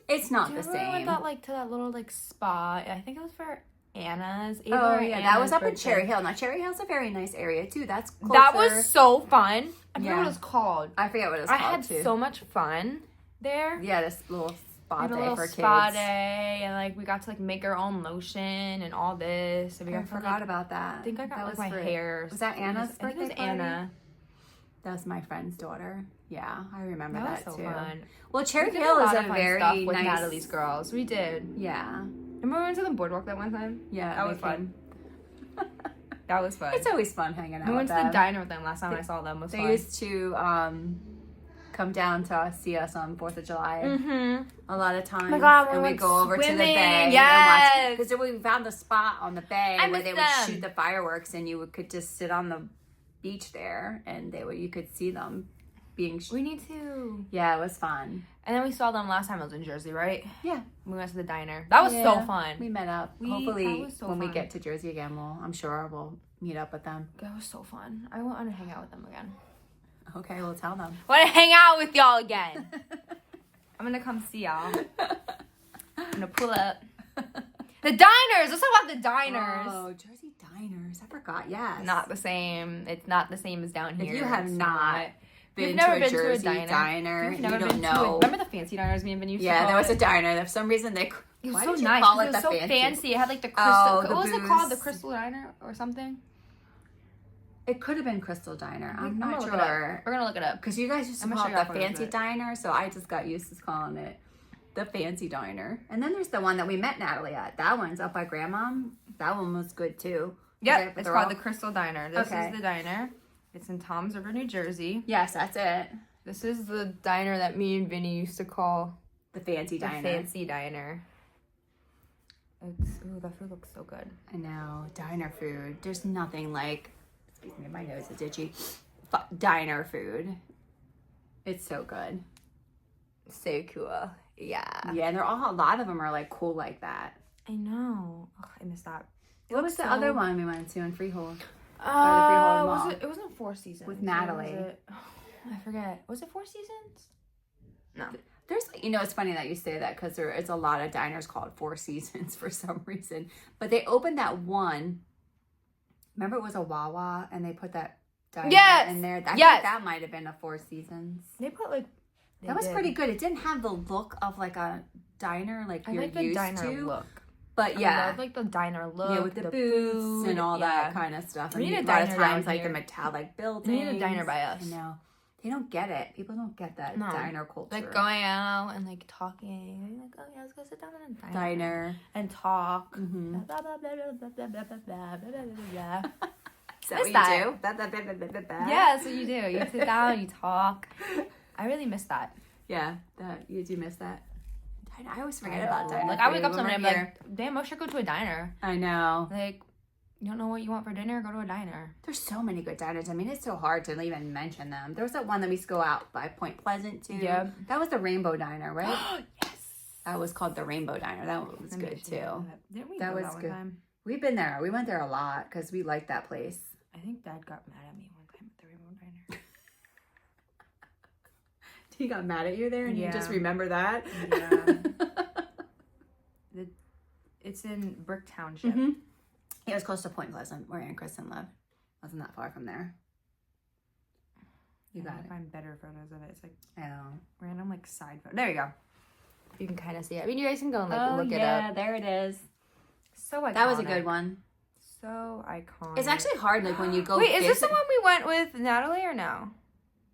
Speaker 2: It's not
Speaker 1: Do you
Speaker 2: the
Speaker 1: remember
Speaker 2: same.
Speaker 1: I got like to that little like spa? I think it was for Anna's. Ava
Speaker 2: Oh
Speaker 1: or
Speaker 2: yeah, that was
Speaker 1: Anna's
Speaker 2: up in
Speaker 1: birthday.
Speaker 2: Cherry Hill. Now Cherry Hill's a very nice area too. That's closer.
Speaker 1: That was so fun. I forget
Speaker 2: Yeah.
Speaker 1: what it was called.
Speaker 2: I forget what it's
Speaker 1: I
Speaker 2: called
Speaker 1: had
Speaker 2: too.
Speaker 1: so much fun there.
Speaker 2: Yeah, this little
Speaker 1: We
Speaker 2: spa
Speaker 1: had a
Speaker 2: day
Speaker 1: little
Speaker 2: for
Speaker 1: spa
Speaker 2: kids.
Speaker 1: day, and like we got to like make our own lotion and all this. And we
Speaker 2: I
Speaker 1: got to,
Speaker 2: forgot
Speaker 1: like,
Speaker 2: about that.
Speaker 1: I think I got
Speaker 2: that
Speaker 1: like
Speaker 2: was
Speaker 1: my
Speaker 2: for-
Speaker 1: hair.
Speaker 2: Was that Anna's
Speaker 1: I think it was
Speaker 2: birthday party?
Speaker 1: Anna.
Speaker 2: That was my friend's daughter. Yeah, I remember
Speaker 1: That was
Speaker 2: that
Speaker 1: so
Speaker 2: too.
Speaker 1: fun.
Speaker 2: Well, Cherry
Speaker 1: We did
Speaker 2: Hill is
Speaker 1: lot
Speaker 2: a
Speaker 1: of fun
Speaker 2: very
Speaker 1: stuff with
Speaker 2: nice.
Speaker 1: Natalie's girls. We did.
Speaker 2: Yeah,
Speaker 1: Remember we went to the boardwalk that one time?
Speaker 2: yeah,
Speaker 1: That was
Speaker 2: they
Speaker 1: fun. That was fun.
Speaker 2: It's always fun hanging out.
Speaker 1: We went
Speaker 2: with
Speaker 1: to
Speaker 2: them.
Speaker 1: the diner with them last time I saw them. It was
Speaker 2: They
Speaker 1: fun.
Speaker 2: used to come down to see us on 4th of July
Speaker 1: Mm-hmm.
Speaker 2: a lot of times.
Speaker 1: Oh my God, we
Speaker 2: and we
Speaker 1: went
Speaker 2: go over to the
Speaker 1: swimming,
Speaker 2: bay
Speaker 1: yes.
Speaker 2: and watch. Because we found the spot on the bay
Speaker 1: I
Speaker 2: where
Speaker 1: miss
Speaker 2: they would
Speaker 1: them.
Speaker 2: shoot the fireworks, and you could just sit on the beach there, and you could see them being.
Speaker 1: We need to.
Speaker 2: Yeah, it was fun.
Speaker 1: And then we saw them last time I was in Jersey, right?
Speaker 2: Yeah,
Speaker 1: We went to the diner. That was so
Speaker 2: Yeah,
Speaker 1: fun.
Speaker 2: we met up.
Speaker 1: That
Speaker 2: Hopefully,
Speaker 1: was so
Speaker 2: when we
Speaker 1: fun.
Speaker 2: get to Jersey again, I'm sure we'll meet up with them.
Speaker 1: That was so fun. I want to hang out with them again.
Speaker 2: Okay, we'll tell them.
Speaker 1: I want to hang out with y'all again. I'm gonna come see y'all. I'm gonna pull up. The diners. Let's talk about the diners.
Speaker 2: Oh, Jersey diners. I forgot. Yes.
Speaker 1: Not the same. It's not the same as down here.
Speaker 2: If you have
Speaker 1: It's
Speaker 2: not
Speaker 1: You've
Speaker 2: been
Speaker 1: never
Speaker 2: to a
Speaker 1: been to a
Speaker 2: Jersey
Speaker 1: diner.
Speaker 2: diner,
Speaker 1: You've
Speaker 2: you
Speaker 1: never
Speaker 2: don't
Speaker 1: been to
Speaker 2: know.
Speaker 1: it. Remember the fancy diners me and Vin used to
Speaker 2: Yeah,
Speaker 1: call
Speaker 2: there was
Speaker 1: it?
Speaker 2: a diner. For some reason,
Speaker 1: It was
Speaker 2: why
Speaker 1: so
Speaker 2: did you
Speaker 1: nice.
Speaker 2: call
Speaker 1: It
Speaker 2: it
Speaker 1: was
Speaker 2: the
Speaker 1: so
Speaker 2: fancy?
Speaker 1: It had like the crystal.
Speaker 2: Oh, the
Speaker 1: what was it called? The
Speaker 2: booze.
Speaker 1: Crystal Diner or something?
Speaker 2: It could have been Crystal Diner. I'm
Speaker 1: gonna
Speaker 2: not
Speaker 1: look it up.
Speaker 2: sure.
Speaker 1: We're gonna look it up.
Speaker 2: Because you guys used to
Speaker 1: I'm gonna
Speaker 2: call
Speaker 1: show you
Speaker 2: it the
Speaker 1: photos of
Speaker 2: fancy
Speaker 1: it.
Speaker 2: diner, so I just got used to calling it the fancy diner. And then there's the one that we met Natalie at. That one's up by Grandma. That one was good too.
Speaker 1: Yep,
Speaker 2: Okay,
Speaker 1: it's
Speaker 2: they're
Speaker 1: called
Speaker 2: all-
Speaker 1: the Crystal Diner. This
Speaker 2: Okay.
Speaker 1: is the diner. It's in Toms River, New Jersey.
Speaker 2: Yes, that's it.
Speaker 1: This is the diner that me and Vinny used to call
Speaker 2: The fancy
Speaker 1: the
Speaker 2: diner.
Speaker 1: fancy diner. That food looks so good.
Speaker 2: I know, diner food. There's nothing like, excuse me, my nose is itchy. Diner food. It's so good.
Speaker 1: So cool. Yeah.
Speaker 2: Yeah, and a lot of them are like cool like that.
Speaker 1: I know. Ugh, I missed that.
Speaker 2: What was the other one we went to in Freehold?
Speaker 1: Was it wasn't Four Seasons.
Speaker 2: With Natalie.
Speaker 1: Was it? I forget. Was it Four Seasons? No.
Speaker 2: There's, it's funny that you say that because there is a lot of diners called Four Seasons for some reason. But they opened that one. Remember, it was a Wawa, and they put that diner in there. I think that might have been a Four Seasons.
Speaker 1: They put like.
Speaker 2: That was pretty good. It didn't have the look of like a diner like you're
Speaker 1: like the
Speaker 2: used
Speaker 1: diner
Speaker 2: to.
Speaker 1: look.
Speaker 2: But yeah,
Speaker 1: I love like the diner look.
Speaker 2: Yeah, with the boots
Speaker 1: food,
Speaker 2: and all that kind of stuff.
Speaker 1: We
Speaker 2: and
Speaker 1: need a
Speaker 2: a lot of
Speaker 1: diner
Speaker 2: times
Speaker 1: down
Speaker 2: like the
Speaker 1: here.
Speaker 2: metallic buildings.
Speaker 1: We need a diner by us.
Speaker 2: I know. They don't get it. People don't get that diner culture.
Speaker 1: Like going out and like talking. Like, oh yeah, let's go sit down in a
Speaker 2: diner
Speaker 1: and talk.
Speaker 2: Mm-hmm.
Speaker 1: Blah, blah, blah, blah, blah, blah, blah, blah, blah, blah, blah.
Speaker 2: Is that what you do?
Speaker 1: Yeah, that's what you do. You sit down, you talk. I really miss that.
Speaker 2: Yeah, you do miss that. I always forget about diner.
Speaker 1: Like I wake up someday and I'm like, damn, I should go to a diner.
Speaker 2: I know.
Speaker 1: Like, you don't know what you want for dinner? Go to a diner.
Speaker 2: There's so many good diners. I mean, it's so hard to even mention them. There was that one that we used to go out by Point Pleasant to.
Speaker 1: Yeah.
Speaker 2: That was the Rainbow Diner, right?
Speaker 1: Yes.
Speaker 2: That was called the Rainbow Diner. That one was good too.
Speaker 1: Didn't we
Speaker 2: That
Speaker 1: go
Speaker 2: was
Speaker 1: one
Speaker 2: good.
Speaker 1: time?
Speaker 2: We've been there. We went there a lot because we liked that place.
Speaker 1: I think Dad got mad at me one time at the Rainbow Diner.
Speaker 2: He got mad at you there, and you just remember that.
Speaker 1: Yeah. It's in Brick Township.
Speaker 2: Mm-hmm. It was close to Point Pleasant, where Aunt Kristen lived. Wasn't that far from there. You got it.
Speaker 1: Find better photos of it. It's like
Speaker 2: I know.
Speaker 1: random like side photo. There you go. You can kind of see it. I mean, you guys can go and like look it up.
Speaker 2: Yeah, there it is.
Speaker 1: So iconic.
Speaker 2: That was a good one.
Speaker 1: So iconic.
Speaker 2: It's actually hard, like when you go.
Speaker 1: Wait, is this the one we went with Natalie or no?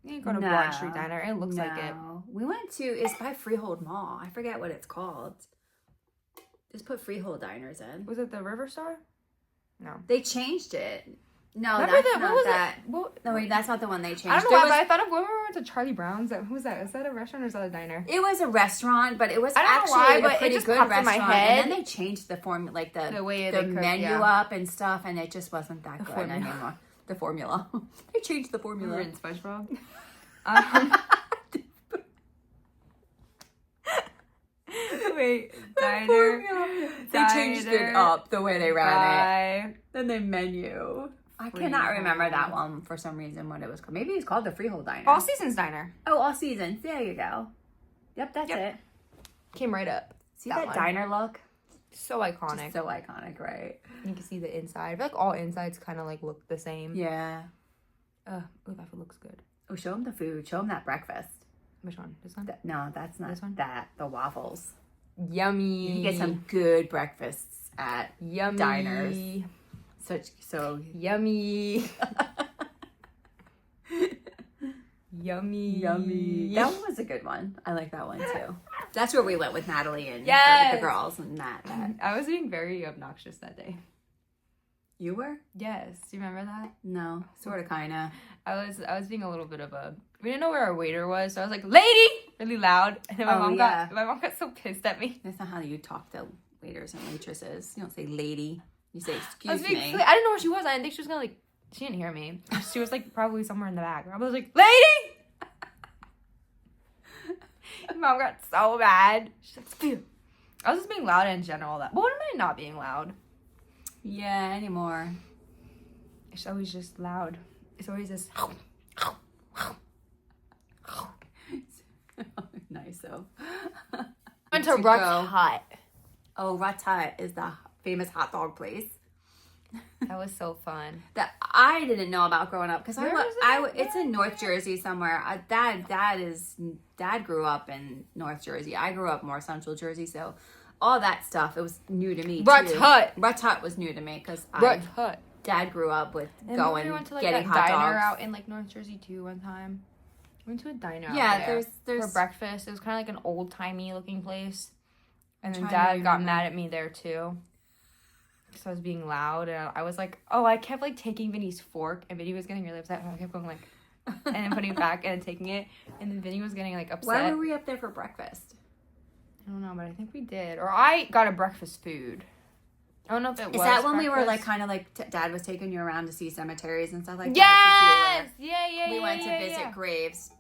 Speaker 1: You go to Broad Street Diner. It looks like it.
Speaker 2: We went to. It's by Freehold Mall. I forget what it's called. Just put Freehold Diners in.
Speaker 1: Was it the River Star? No.
Speaker 2: They changed it. No,
Speaker 1: Remember
Speaker 2: that's not that.
Speaker 1: What?
Speaker 2: No, wait, that's not the one they changed.
Speaker 1: I don't know why, but I thought of when we went to Charlie Brown's. Who was that? Is that a restaurant or is that a diner?
Speaker 2: It was a restaurant, but it was
Speaker 1: I don't
Speaker 2: actually
Speaker 1: know why,
Speaker 2: a
Speaker 1: but
Speaker 2: pretty
Speaker 1: it just
Speaker 2: good
Speaker 1: popped in
Speaker 2: restaurant.
Speaker 1: my head.
Speaker 2: And then they changed the form, like the
Speaker 1: way
Speaker 2: the
Speaker 1: they cooked,
Speaker 2: menu up and stuff, and it just wasn't that good anymore. The formula. They changed the formula.
Speaker 1: We were in SpongeBob. Wait, diner.
Speaker 2: They changed it up the way they ran it.
Speaker 1: Bye.
Speaker 2: Then the menu. I cannot remember that one for some reason what it was called. Maybe it's called the Freehold Diner.
Speaker 1: All Seasons Diner.
Speaker 2: Oh, All Seasons. There you go. Yep, that's it.
Speaker 1: Came right up.
Speaker 2: See that
Speaker 1: one.
Speaker 2: diner look?
Speaker 1: So iconic.
Speaker 2: Just so iconic, right?
Speaker 1: You can see the inside. I feel like all insides kind of like look the same.
Speaker 2: Yeah.
Speaker 1: Oh, that food looks good.
Speaker 2: Oh, show them the food. Show them that breakfast.
Speaker 1: Which one? This one?
Speaker 2: No, that's not
Speaker 1: This one?
Speaker 2: that. The waffles.
Speaker 1: Yummy.
Speaker 2: You can get some good breakfasts at
Speaker 1: yummy
Speaker 2: diners. So
Speaker 1: yummy. Yummy.
Speaker 2: That one was a good one. I like that one too. That's where we went with Natalie and
Speaker 1: Yes.
Speaker 2: the girls and that.
Speaker 1: I was being very obnoxious that day.
Speaker 2: You were?
Speaker 1: Yes. Do you remember that?
Speaker 2: No, sort of, kind of.
Speaker 1: I was being a little bit of a. We didn't know where our waiter was, so I was like, "Lady!" really loud, and then my mom got so pissed at me.
Speaker 2: That's not how you talk to waiters and waitresses. You don't say "lady." You say
Speaker 1: I
Speaker 2: "excuse
Speaker 1: was being
Speaker 2: me."
Speaker 1: silly. I didn't know where she was. I didn't think she was gonna like. She didn't hear me. She was like probably somewhere in the back. I was like, "Lady!" Mom got so mad. She's like, "Phew." I was just being loud in general. But when am I not being loud?
Speaker 2: Yeah, anymore.
Speaker 1: It's always just loud. It's always just.
Speaker 2: Nice though.
Speaker 1: Went to Rutt's Hut.
Speaker 2: Oh, Rutt's Hut is the famous hot dog place
Speaker 1: That was so fun.
Speaker 2: that I didn't know about growing up because
Speaker 1: Where is it?
Speaker 2: it's in North Jersey somewhere. Dad grew up in North Jersey. I grew up more Central Jersey, so all that stuff it was new to me.
Speaker 1: Rutt's Hut.
Speaker 2: Rutt's Hut was new to me because
Speaker 1: Rutt's Hut.
Speaker 2: Dad grew up with
Speaker 1: And
Speaker 2: going
Speaker 1: we went to like
Speaker 2: getting
Speaker 1: that
Speaker 2: hot
Speaker 1: diner
Speaker 2: dogs.
Speaker 1: out in like North Jersey too one time. We went to a diner out
Speaker 2: Yeah,
Speaker 1: there
Speaker 2: there's
Speaker 1: for breakfast. It was kind of like an old timey looking place. And then
Speaker 2: Trying to
Speaker 1: Dad got
Speaker 2: remember.
Speaker 1: mad at me there too. So I was being loud and I was like, oh, I kept like taking Vinny's fork and Vinny was getting really upset. So I kept going like, and then putting it back and then taking it. And then Vinny was getting like upset.
Speaker 2: Why were we up there for breakfast?
Speaker 1: I don't know, but I think we did. Or I got a breakfast food. I don't know if it was.
Speaker 2: Is that when we were like
Speaker 1: breakfast.
Speaker 2: kind of like Dad was taking you around to see cemeteries and stuff like
Speaker 1: Yes.
Speaker 2: that?
Speaker 1: Yeah.
Speaker 2: We went to
Speaker 1: yeah,
Speaker 2: visit
Speaker 1: yeah.
Speaker 2: graves,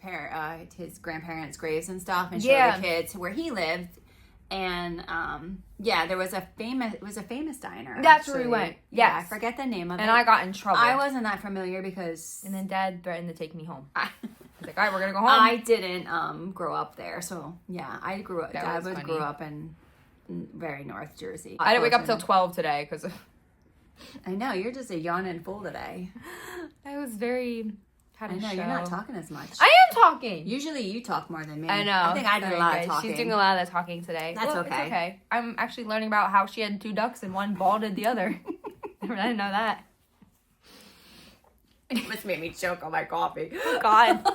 Speaker 2: his grandparents' graves and stuff, and
Speaker 1: Yeah.
Speaker 2: show the kids where he lived. And there was a famous diner.
Speaker 1: That's where we
Speaker 2: actually.
Speaker 1: went.
Speaker 2: Yeah, I
Speaker 1: Yes.
Speaker 2: forget the name of it.
Speaker 1: And I got in trouble.
Speaker 2: I wasn't that familiar because
Speaker 1: And then Dad threatened to take me home.
Speaker 2: I,
Speaker 1: He's like, all right, we're gonna go home.
Speaker 2: I didn't grow up there, so yeah, I grew up.
Speaker 1: That
Speaker 2: Dad
Speaker 1: was funny.
Speaker 2: grew up in very North Jersey.
Speaker 1: I didn't wake up till
Speaker 2: Closer
Speaker 1: 12 today because
Speaker 2: I know you're just a yawning fool today.
Speaker 1: I was very. Had
Speaker 2: I
Speaker 1: a
Speaker 2: know
Speaker 1: show.
Speaker 2: you're not talking as much.
Speaker 1: I am talking.
Speaker 2: Usually you talk more than me.
Speaker 1: I know.
Speaker 2: I think I did
Speaker 1: Sorry,
Speaker 2: a lot
Speaker 1: guys.
Speaker 2: of talking.
Speaker 1: She's doing a lot of that talking today.
Speaker 2: That's
Speaker 1: Well,
Speaker 2: okay.
Speaker 1: It's okay. I'm actually learning about how she had 2 ducks and one balded the other. I didn't know that.
Speaker 2: It just made me choke on my coffee.
Speaker 1: Oh, God.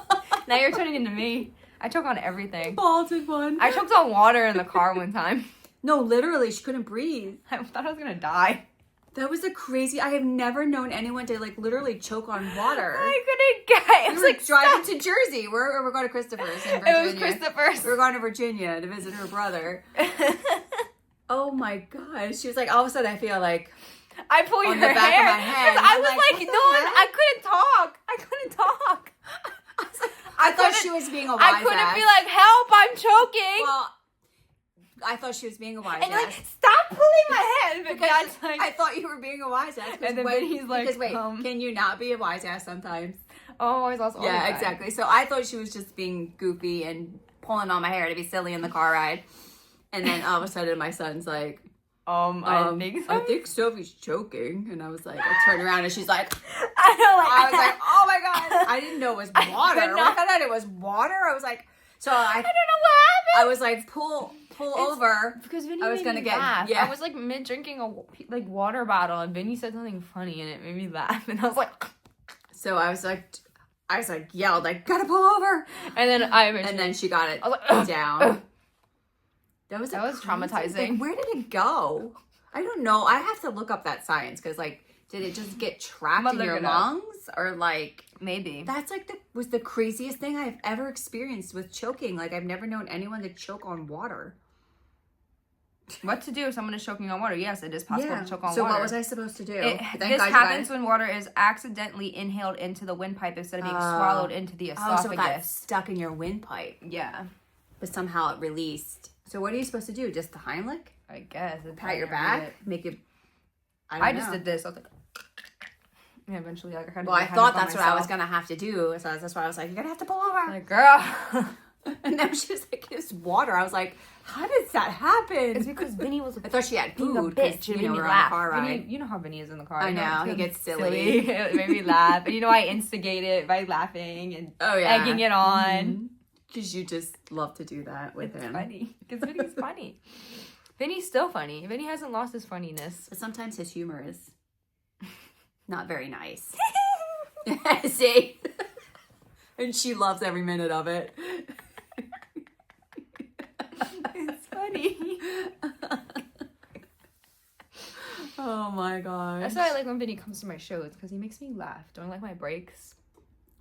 Speaker 1: Now you're turning into me. I choke on everything.
Speaker 2: Balded one.
Speaker 1: I choked on water in the car one time.
Speaker 2: No, literally, she couldn't breathe.
Speaker 1: I thought I was gonna die.
Speaker 2: That was a crazy. I have never known anyone to like literally choke on water.
Speaker 1: I couldn't get. It
Speaker 2: We
Speaker 1: was
Speaker 2: were
Speaker 1: like
Speaker 2: driving
Speaker 1: stop.
Speaker 2: to Jersey. We're going to Christopher's in Virginia.
Speaker 1: It was Christopher's.
Speaker 2: We were going to Virginia to visit her brother. Oh my gosh. She was like, all of a sudden I feel like
Speaker 1: I pulled
Speaker 2: on
Speaker 1: your
Speaker 2: the back
Speaker 1: hair.
Speaker 2: of my head.
Speaker 1: 'Cause I
Speaker 2: I'm
Speaker 1: was
Speaker 2: like,
Speaker 1: like,
Speaker 2: what the
Speaker 1: no,
Speaker 2: heck?
Speaker 1: I couldn't talk. I couldn't talk.
Speaker 2: I thought
Speaker 1: couldn't-
Speaker 2: she was being a wise
Speaker 1: I couldn't
Speaker 2: ass.
Speaker 1: be like, help, I'm choking.
Speaker 2: Well, I thought she was being a wise
Speaker 1: and
Speaker 2: ass.
Speaker 1: like, stop pulling my head. But
Speaker 2: Because
Speaker 1: Dad's like,
Speaker 2: I thought you were being a wise ass.
Speaker 1: And then he's like,
Speaker 2: because wait, can you not be a wise ass sometimes?
Speaker 1: oh, I was all the
Speaker 2: Yeah,
Speaker 1: time.
Speaker 2: exactly. So I thought she was just being goofy and pulling on my hair to be silly in the car ride. And then all of a sudden my son's like,
Speaker 1: I think so.
Speaker 2: I think Sophie's choking. And I was like, I turned around and she's like,
Speaker 1: I know, like,
Speaker 2: I was like, oh my God. I didn't know it was water.
Speaker 1: could
Speaker 2: When
Speaker 1: not-
Speaker 2: I found out it was water, I was like, so
Speaker 1: I don't know what
Speaker 2: I
Speaker 1: happened.
Speaker 2: was like, pull over.
Speaker 1: Because Vinny
Speaker 2: I was
Speaker 1: made
Speaker 2: gonna
Speaker 1: me
Speaker 2: get-
Speaker 1: laugh.
Speaker 2: yeah.
Speaker 1: I was like mid drinking a like water bottle, and Vinny said something funny, and it made me laugh. And I was like,
Speaker 2: So I was like, yelled, like, gotta pull over.
Speaker 1: and then
Speaker 2: And then she got it
Speaker 1: I was like,
Speaker 2: down. That was
Speaker 1: That was
Speaker 2: crazy-
Speaker 1: traumatizing.
Speaker 2: Like, where did it go? I don't know. I have to look up that science because, like, did it just get trapped
Speaker 1: I'm
Speaker 2: in
Speaker 1: gonna
Speaker 2: your
Speaker 1: look it up.
Speaker 2: lungs, or like
Speaker 1: maybe.
Speaker 2: that's like was the craziest thing I've ever experienced with choking. Like, I've never known anyone to choke on water.
Speaker 1: What to do if someone is choking on water? Yes, it is possible to choke on
Speaker 2: So
Speaker 1: water.
Speaker 2: what was I supposed to do? Thank
Speaker 1: This
Speaker 2: God you
Speaker 1: happens
Speaker 2: guys-
Speaker 1: when water is accidentally inhaled into the windpipe instead of being swallowed into the
Speaker 2: Oh, so it got
Speaker 1: esophagus.
Speaker 2: stuck in your windpipe,
Speaker 1: Yeah,
Speaker 2: but somehow it released. So what are you supposed to do? Just the Heimlich?
Speaker 1: I guess.
Speaker 2: Pat your back? Make it.
Speaker 1: I
Speaker 2: don't
Speaker 1: just
Speaker 2: know.
Speaker 1: did this. I was like, yeah, eventually, like, I kind of.
Speaker 2: Well, I thought that's what I was gonna have to do. So that's why I was like, "You're gonna have to pull over."
Speaker 1: Like, girl,
Speaker 2: And then she was like, "It's water." I was like, "How does that happen?"
Speaker 1: it's because Vinny was
Speaker 2: I thought she had
Speaker 1: being a
Speaker 2: food. 'cause,
Speaker 1: bitch and
Speaker 2: you
Speaker 1: made
Speaker 2: know,
Speaker 1: me
Speaker 2: we're on a
Speaker 1: laugh.
Speaker 2: car ride.
Speaker 1: Vinny, you know how Vinny is in the car.
Speaker 2: I
Speaker 1: You
Speaker 2: know, he
Speaker 1: it's
Speaker 2: gets silly.
Speaker 1: It made me laugh, and you know I instigate it by laughing and
Speaker 2: Oh yeah,
Speaker 1: egging it on.
Speaker 2: because you just love to do that with
Speaker 1: It's
Speaker 2: him.
Speaker 1: funny because Vinny's funny. Vinny's still funny. Vinny hasn't lost his funniness.
Speaker 2: But sometimes his humor is not very nice. See, and she loves every minute of it.
Speaker 1: It's funny.
Speaker 2: Oh my gosh.
Speaker 1: That's why I like when Vinny comes to my shows because he makes me laugh. Don't like my breaks.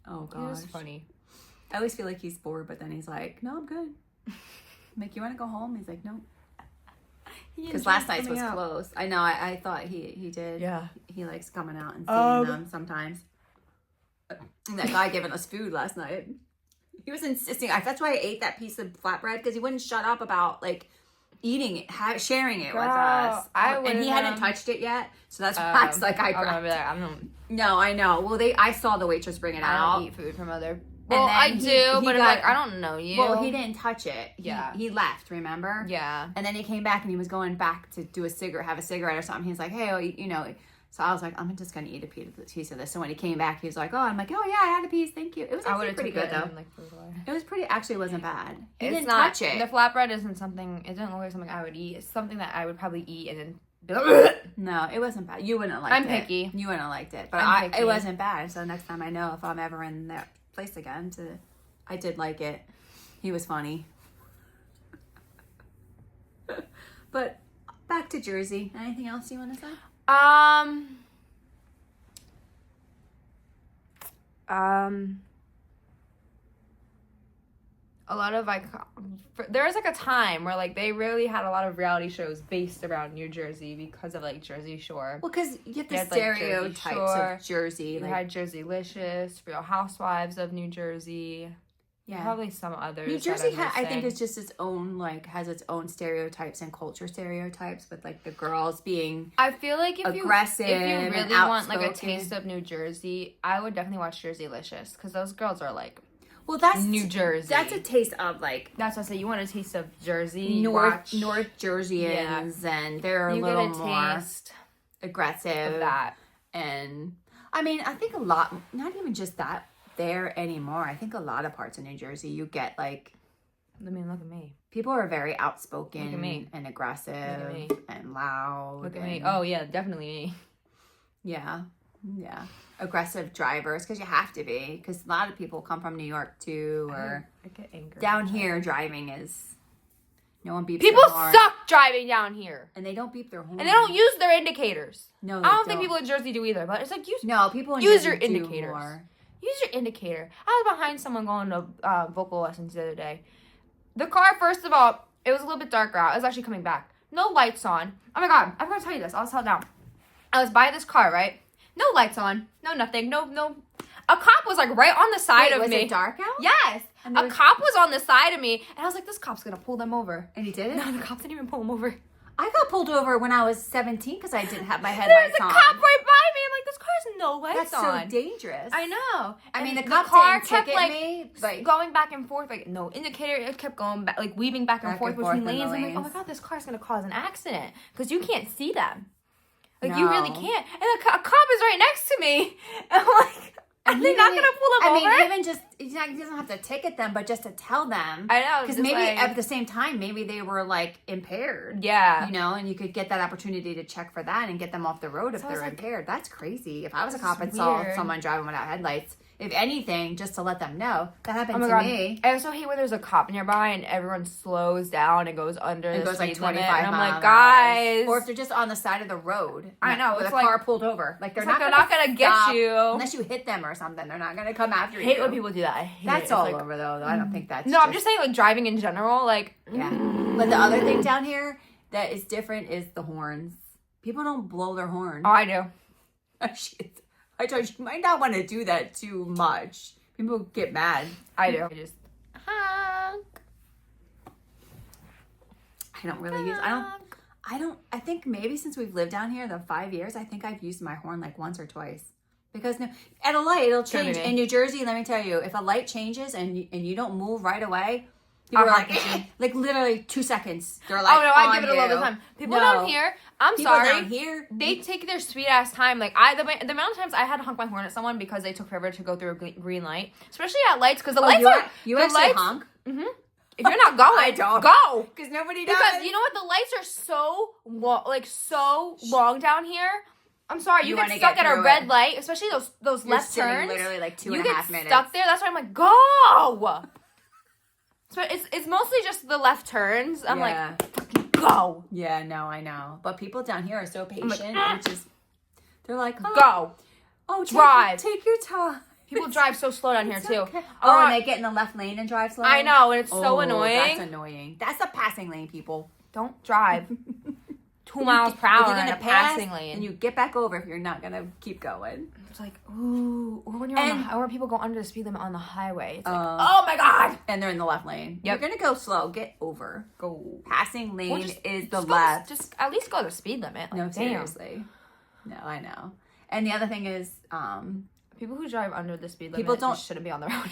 Speaker 2: Oh
Speaker 1: It
Speaker 2: gosh.
Speaker 1: was funny.
Speaker 2: I always feel like he's bored, but then he's like, "No, I'm good." I'm like, "You want to go home?" He's like, "No," because last night's was closed. I know. I thought he did.
Speaker 1: Yeah.
Speaker 2: He likes coming out and seeing them sometimes. And that guy giving us food last night. He was insisting. That's why I ate that piece of flatbread because he wouldn't shut up about like eating it, sharing it with
Speaker 1: Girl,
Speaker 2: us.
Speaker 1: I
Speaker 2: And he hadn't
Speaker 1: would've,
Speaker 2: touched it yet, so that's why I was like, I
Speaker 1: I'm gonna
Speaker 2: grabbed.
Speaker 1: be like, I'm not.
Speaker 2: No, I know. Well, I saw the waitress bring it
Speaker 1: I
Speaker 2: out.
Speaker 1: don't eat food from other. Well,
Speaker 2: then
Speaker 1: I
Speaker 2: he-
Speaker 1: do,
Speaker 2: he
Speaker 1: but I'm
Speaker 2: got-
Speaker 1: like, I don't know you.
Speaker 2: Well, he didn't touch it.
Speaker 1: Yeah.
Speaker 2: He left. Remember?
Speaker 1: Yeah.
Speaker 2: And then he came back and he was going back to do have a cigarette or something. He's like, hey, you know. So I was like, I'm just gonna eat a piece of this. So when he came back, he was like, oh, I'm like, oh yeah, I had a piece, thank you. It was
Speaker 1: I
Speaker 2: actually
Speaker 1: would have
Speaker 2: pretty good though.
Speaker 1: Like, threw it away.
Speaker 2: It was pretty. Actually, it wasn't bad. He
Speaker 1: It's
Speaker 2: didn't
Speaker 1: not,
Speaker 2: touch it.
Speaker 1: The flatbread isn't something. It doesn't look like something I would eat. It's something that I would probably eat and then. Be like,
Speaker 2: No, it wasn't bad. You wouldn't have liked
Speaker 1: I'm
Speaker 2: it.
Speaker 1: picky.
Speaker 2: You wouldn't have liked it, but
Speaker 1: I'm picky.
Speaker 2: it wasn't bad. So next time I know if I'm ever in that place again, I did like it. He was funny. But back to Jersey. Anything else you want to say?
Speaker 1: a lot of like there was like a time where like they really had a lot of reality shows based around New Jersey because of like Jersey Shore.
Speaker 2: Well, because you get the
Speaker 1: You had, like, Jersey
Speaker 2: stereotypes
Speaker 1: Shore,
Speaker 2: of Jersey.
Speaker 1: You
Speaker 2: Like,
Speaker 1: had Jerseylicious, Real Housewives of New Jersey.
Speaker 2: yeah.
Speaker 1: Probably some others.
Speaker 2: New
Speaker 1: that
Speaker 2: Jersey,
Speaker 1: I'm
Speaker 2: I think,
Speaker 1: missing.
Speaker 2: is just its own, like, has its own stereotypes and culture stereotypes with, like, the girls being
Speaker 1: I feel like
Speaker 2: aggressive
Speaker 1: if you
Speaker 2: and
Speaker 1: really want like a
Speaker 2: outspoken.
Speaker 1: taste of New Jersey, I would definitely watch Jerseylicious because those girls are like
Speaker 2: well, that's
Speaker 1: New Jersey.
Speaker 2: That's a taste of, like,
Speaker 1: That's what I say. You want a taste of Jersey?
Speaker 2: North
Speaker 1: watch,
Speaker 2: Jerseyans, and they're a
Speaker 1: you
Speaker 2: little
Speaker 1: get a
Speaker 2: more
Speaker 1: taste
Speaker 2: aggressive.
Speaker 1: of that.
Speaker 2: And I mean, I think a lot, not even just that there anymore. I think a lot of parts of New Jersey, you get like,
Speaker 1: I mean, look at me.
Speaker 2: people are very outspoken
Speaker 1: Look at me.
Speaker 2: and aggressive
Speaker 1: Look at me.
Speaker 2: and loud.
Speaker 1: Look at me.
Speaker 2: and-
Speaker 1: Oh yeah, definitely me.
Speaker 2: yeah, yeah, aggressive drivers, because you have to be, because a lot of people come from New York too, or
Speaker 1: I get angry.
Speaker 2: down here driving is no one beeps.
Speaker 1: People
Speaker 2: their horn.
Speaker 1: suck driving down here,
Speaker 2: and they don't beep their horn,
Speaker 1: and they don't use their indicators.
Speaker 2: No,
Speaker 1: I don't think people in Jersey do either. But it's like
Speaker 2: No, people in
Speaker 1: use
Speaker 2: Jersey
Speaker 1: your
Speaker 2: do
Speaker 1: indicators.
Speaker 2: more.
Speaker 1: Use your indicator. I was behind someone going to vocal lessons the other day. The car, first of all, it was a little bit darker out. It was actually coming back. No lights on. Oh my god, I'm gonna tell you this. I'll tell it now. I was by this car, right? No lights on. No nothing. No. A cop was like right on the side of
Speaker 2: was
Speaker 1: me.
Speaker 2: it dark out?
Speaker 1: Yes.
Speaker 2: And there
Speaker 1: A
Speaker 2: was-
Speaker 1: cop was on the side of me, and I was like, this cop's gonna pull them over.
Speaker 2: And he did it?
Speaker 1: No, the cops didn't even pull him over.
Speaker 2: I got pulled over when I was 17 because I didn't have my
Speaker 1: There's
Speaker 2: headlights
Speaker 1: a
Speaker 2: on.
Speaker 1: cop right by me. I'm like, this car has no lights
Speaker 2: That's
Speaker 1: on.
Speaker 2: so dangerous.
Speaker 1: I know.
Speaker 2: I mean,
Speaker 1: And
Speaker 2: the cop
Speaker 1: car
Speaker 2: didn't
Speaker 1: kept
Speaker 2: ticket
Speaker 1: like
Speaker 2: me, like-
Speaker 1: going back and forth, like no indicator. It kept going back, like weaving back and
Speaker 2: Back
Speaker 1: forth
Speaker 2: and forth
Speaker 1: between
Speaker 2: in the
Speaker 1: lanes. I'm like, oh my
Speaker 2: lanes.
Speaker 1: god, this car's gonna cause an accident because you can't see them. Like you really
Speaker 2: No.
Speaker 1: can't. And a cop is right next to me. And I'm like, are
Speaker 2: And
Speaker 1: they
Speaker 2: he
Speaker 1: not
Speaker 2: didn't-
Speaker 1: gonna pull him
Speaker 2: I
Speaker 1: over?
Speaker 2: mean, even just, he doesn't have to ticket them, but just to tell them.
Speaker 1: I know,
Speaker 2: Because
Speaker 1: just
Speaker 2: maybe
Speaker 1: like-
Speaker 2: at the same time, maybe they were like impaired.
Speaker 1: Yeah.
Speaker 2: You know, and you could get that opportunity to check for that and get them off the road if
Speaker 1: So I was
Speaker 2: they're
Speaker 1: like,
Speaker 2: impaired. That's crazy. If I was a
Speaker 1: this
Speaker 2: cop
Speaker 1: is
Speaker 2: and saw
Speaker 1: weird.
Speaker 2: someone driving without headlights, if anything, just to let them know. That happened
Speaker 1: Oh my
Speaker 2: to
Speaker 1: god!
Speaker 2: me.
Speaker 1: I also hate when there's a cop nearby and everyone slows down and goes under
Speaker 2: It
Speaker 1: the
Speaker 2: goes like
Speaker 1: speed limit,
Speaker 2: 25
Speaker 1: and I'm
Speaker 2: miles
Speaker 1: like,
Speaker 2: an hour.
Speaker 1: guys,
Speaker 2: Or if they're just on the side of the road.
Speaker 1: I know,
Speaker 2: With
Speaker 1: it's
Speaker 2: a
Speaker 1: like-
Speaker 2: car pulled over. Like they're
Speaker 1: it's like
Speaker 2: not
Speaker 1: they're not gonna get
Speaker 2: stop
Speaker 1: you.
Speaker 2: unless you hit them or something. They're not gonna come after
Speaker 1: I
Speaker 2: you.
Speaker 1: hate when people do that. I hate
Speaker 2: That's
Speaker 1: it.
Speaker 2: all
Speaker 1: It's like,
Speaker 2: over though. I don't think that's
Speaker 1: No, I'm just saying like driving in general. Like,
Speaker 2: yeah. But the other thing down here that is different is the horns. People don't blow their horn.
Speaker 1: oh, I do.
Speaker 2: Shit. I told you, you might not want to do that too much. People get mad.
Speaker 1: I do. I just honk.
Speaker 2: I don't really use. I think maybe since we've lived down here the 5 years, I think I've used my horn like once or twice. Because no, at a light it'll
Speaker 1: Couldn't
Speaker 2: change.
Speaker 1: be.
Speaker 2: In New Jersey, let me tell you, if a light changes and you don't move right away, people
Speaker 1: I'll
Speaker 2: are like,
Speaker 1: honk at you.
Speaker 2: like literally 2 seconds. They're like,
Speaker 1: Oh no, I
Speaker 2: on
Speaker 1: give it a lot of
Speaker 2: you.
Speaker 1: time. People
Speaker 2: No.
Speaker 1: down here, I'm
Speaker 2: People
Speaker 1: sorry.
Speaker 2: down here,
Speaker 1: They take their sweet ass time. Like the amount of times I had to honk my horn at someone because they took forever to go through a green light, especially at lights, because the lights
Speaker 2: you,
Speaker 1: are
Speaker 2: you
Speaker 1: the
Speaker 2: actually
Speaker 1: lights,
Speaker 2: honk
Speaker 1: If you're not going,
Speaker 2: I don't.
Speaker 1: go.
Speaker 2: because nobody does.
Speaker 1: Because you know what, the lights are so so long down here. I'm sorry, you
Speaker 2: You
Speaker 1: get
Speaker 2: wanna
Speaker 1: stuck
Speaker 2: get
Speaker 1: at a
Speaker 2: through
Speaker 1: red
Speaker 2: it.
Speaker 1: light, especially those
Speaker 2: You're
Speaker 1: left
Speaker 2: sitting
Speaker 1: turns.
Speaker 2: literally like two
Speaker 1: You
Speaker 2: and
Speaker 1: get
Speaker 2: a half minutes.
Speaker 1: stuck there. That's why I'm like, go. So it's mostly just the left turns. I'm
Speaker 2: Yeah.
Speaker 1: like, fucking go,
Speaker 2: Yeah, no, I know. But people down here are so patient.
Speaker 1: like,
Speaker 2: Which is, they're like, oh,
Speaker 1: go.
Speaker 2: oh,
Speaker 1: Drive.
Speaker 2: Take your time.
Speaker 1: People drive so slow down here
Speaker 2: It's
Speaker 1: too.
Speaker 2: okay.
Speaker 1: Oh,
Speaker 2: Oh, and they get in the left lane and drive slow.
Speaker 1: I know, and it's so
Speaker 2: Oh,
Speaker 1: annoying.
Speaker 2: That's annoying. That's a passing lane, people.
Speaker 1: Don't drive 2 miles per hour
Speaker 2: If you're
Speaker 1: in
Speaker 2: gonna
Speaker 1: a
Speaker 2: pass,
Speaker 1: passing lane.
Speaker 2: and you get back over if you're not gonna keep going.
Speaker 1: It's like, ooh, or when you're or people go under the speed limit on the highway. It's like, oh my god,
Speaker 2: And they're in the left lane.
Speaker 1: Yep.
Speaker 2: You're gonna go slow. Get over.
Speaker 1: go.
Speaker 2: Passing
Speaker 1: Or
Speaker 2: lane
Speaker 1: just-
Speaker 2: is the
Speaker 1: just go
Speaker 2: left.
Speaker 1: just at least go the speed limit. Like,
Speaker 2: No,
Speaker 1: damn.
Speaker 2: seriously. No, I know. And the other thing is,
Speaker 1: People who drive under the speed limit
Speaker 2: People don't-
Speaker 1: just shouldn't be on the road.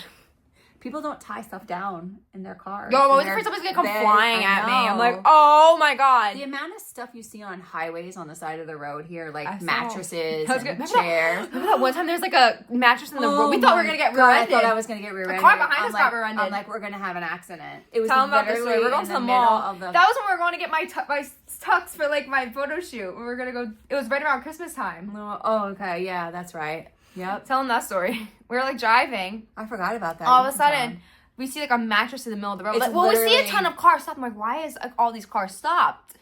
Speaker 2: people don't tie stuff down in their cars.
Speaker 1: Yo, I'm always
Speaker 2: And
Speaker 1: afraid
Speaker 2: they're
Speaker 1: somebody's gonna come
Speaker 2: bed-
Speaker 1: flying
Speaker 2: I
Speaker 1: at me. I'm
Speaker 2: know.
Speaker 1: like, oh my god.
Speaker 2: The amount of stuff you see on highways on the side of the road here,
Speaker 1: I
Speaker 2: like
Speaker 1: saw.
Speaker 2: mattresses
Speaker 1: I was
Speaker 2: and
Speaker 1: gonna-
Speaker 2: chairs.
Speaker 1: Remember that one time there was like a mattress in the road? We
Speaker 2: Oh
Speaker 1: thought we were
Speaker 2: my
Speaker 1: gonna get
Speaker 2: God,
Speaker 1: rear-ended.
Speaker 2: I thought I was gonna get rear-ended.
Speaker 1: car behind
Speaker 2: I'm
Speaker 1: us
Speaker 2: like,
Speaker 1: got rear-ended.
Speaker 2: I'm like, we're gonna have an accident. It was
Speaker 1: Tell them about this story.
Speaker 2: literally
Speaker 1: We're going
Speaker 2: in
Speaker 1: to the
Speaker 2: middle
Speaker 1: mall.
Speaker 2: of the.
Speaker 1: That was when we were going to get my tux for like my photo shoot. We were gonna go. It was right around Christmas time.
Speaker 2: Oh, okay, yeah, that's right. Yep,
Speaker 1: Tell them that story. We were like driving.
Speaker 2: I forgot about that.
Speaker 1: All of a
Speaker 2: You
Speaker 1: sudden,
Speaker 2: can
Speaker 1: we see like a mattress in the middle of the road.
Speaker 2: It's
Speaker 1: Like, well, we see a
Speaker 2: literally-
Speaker 1: ton of cars stop. I'm like, why is like all these cars stopped?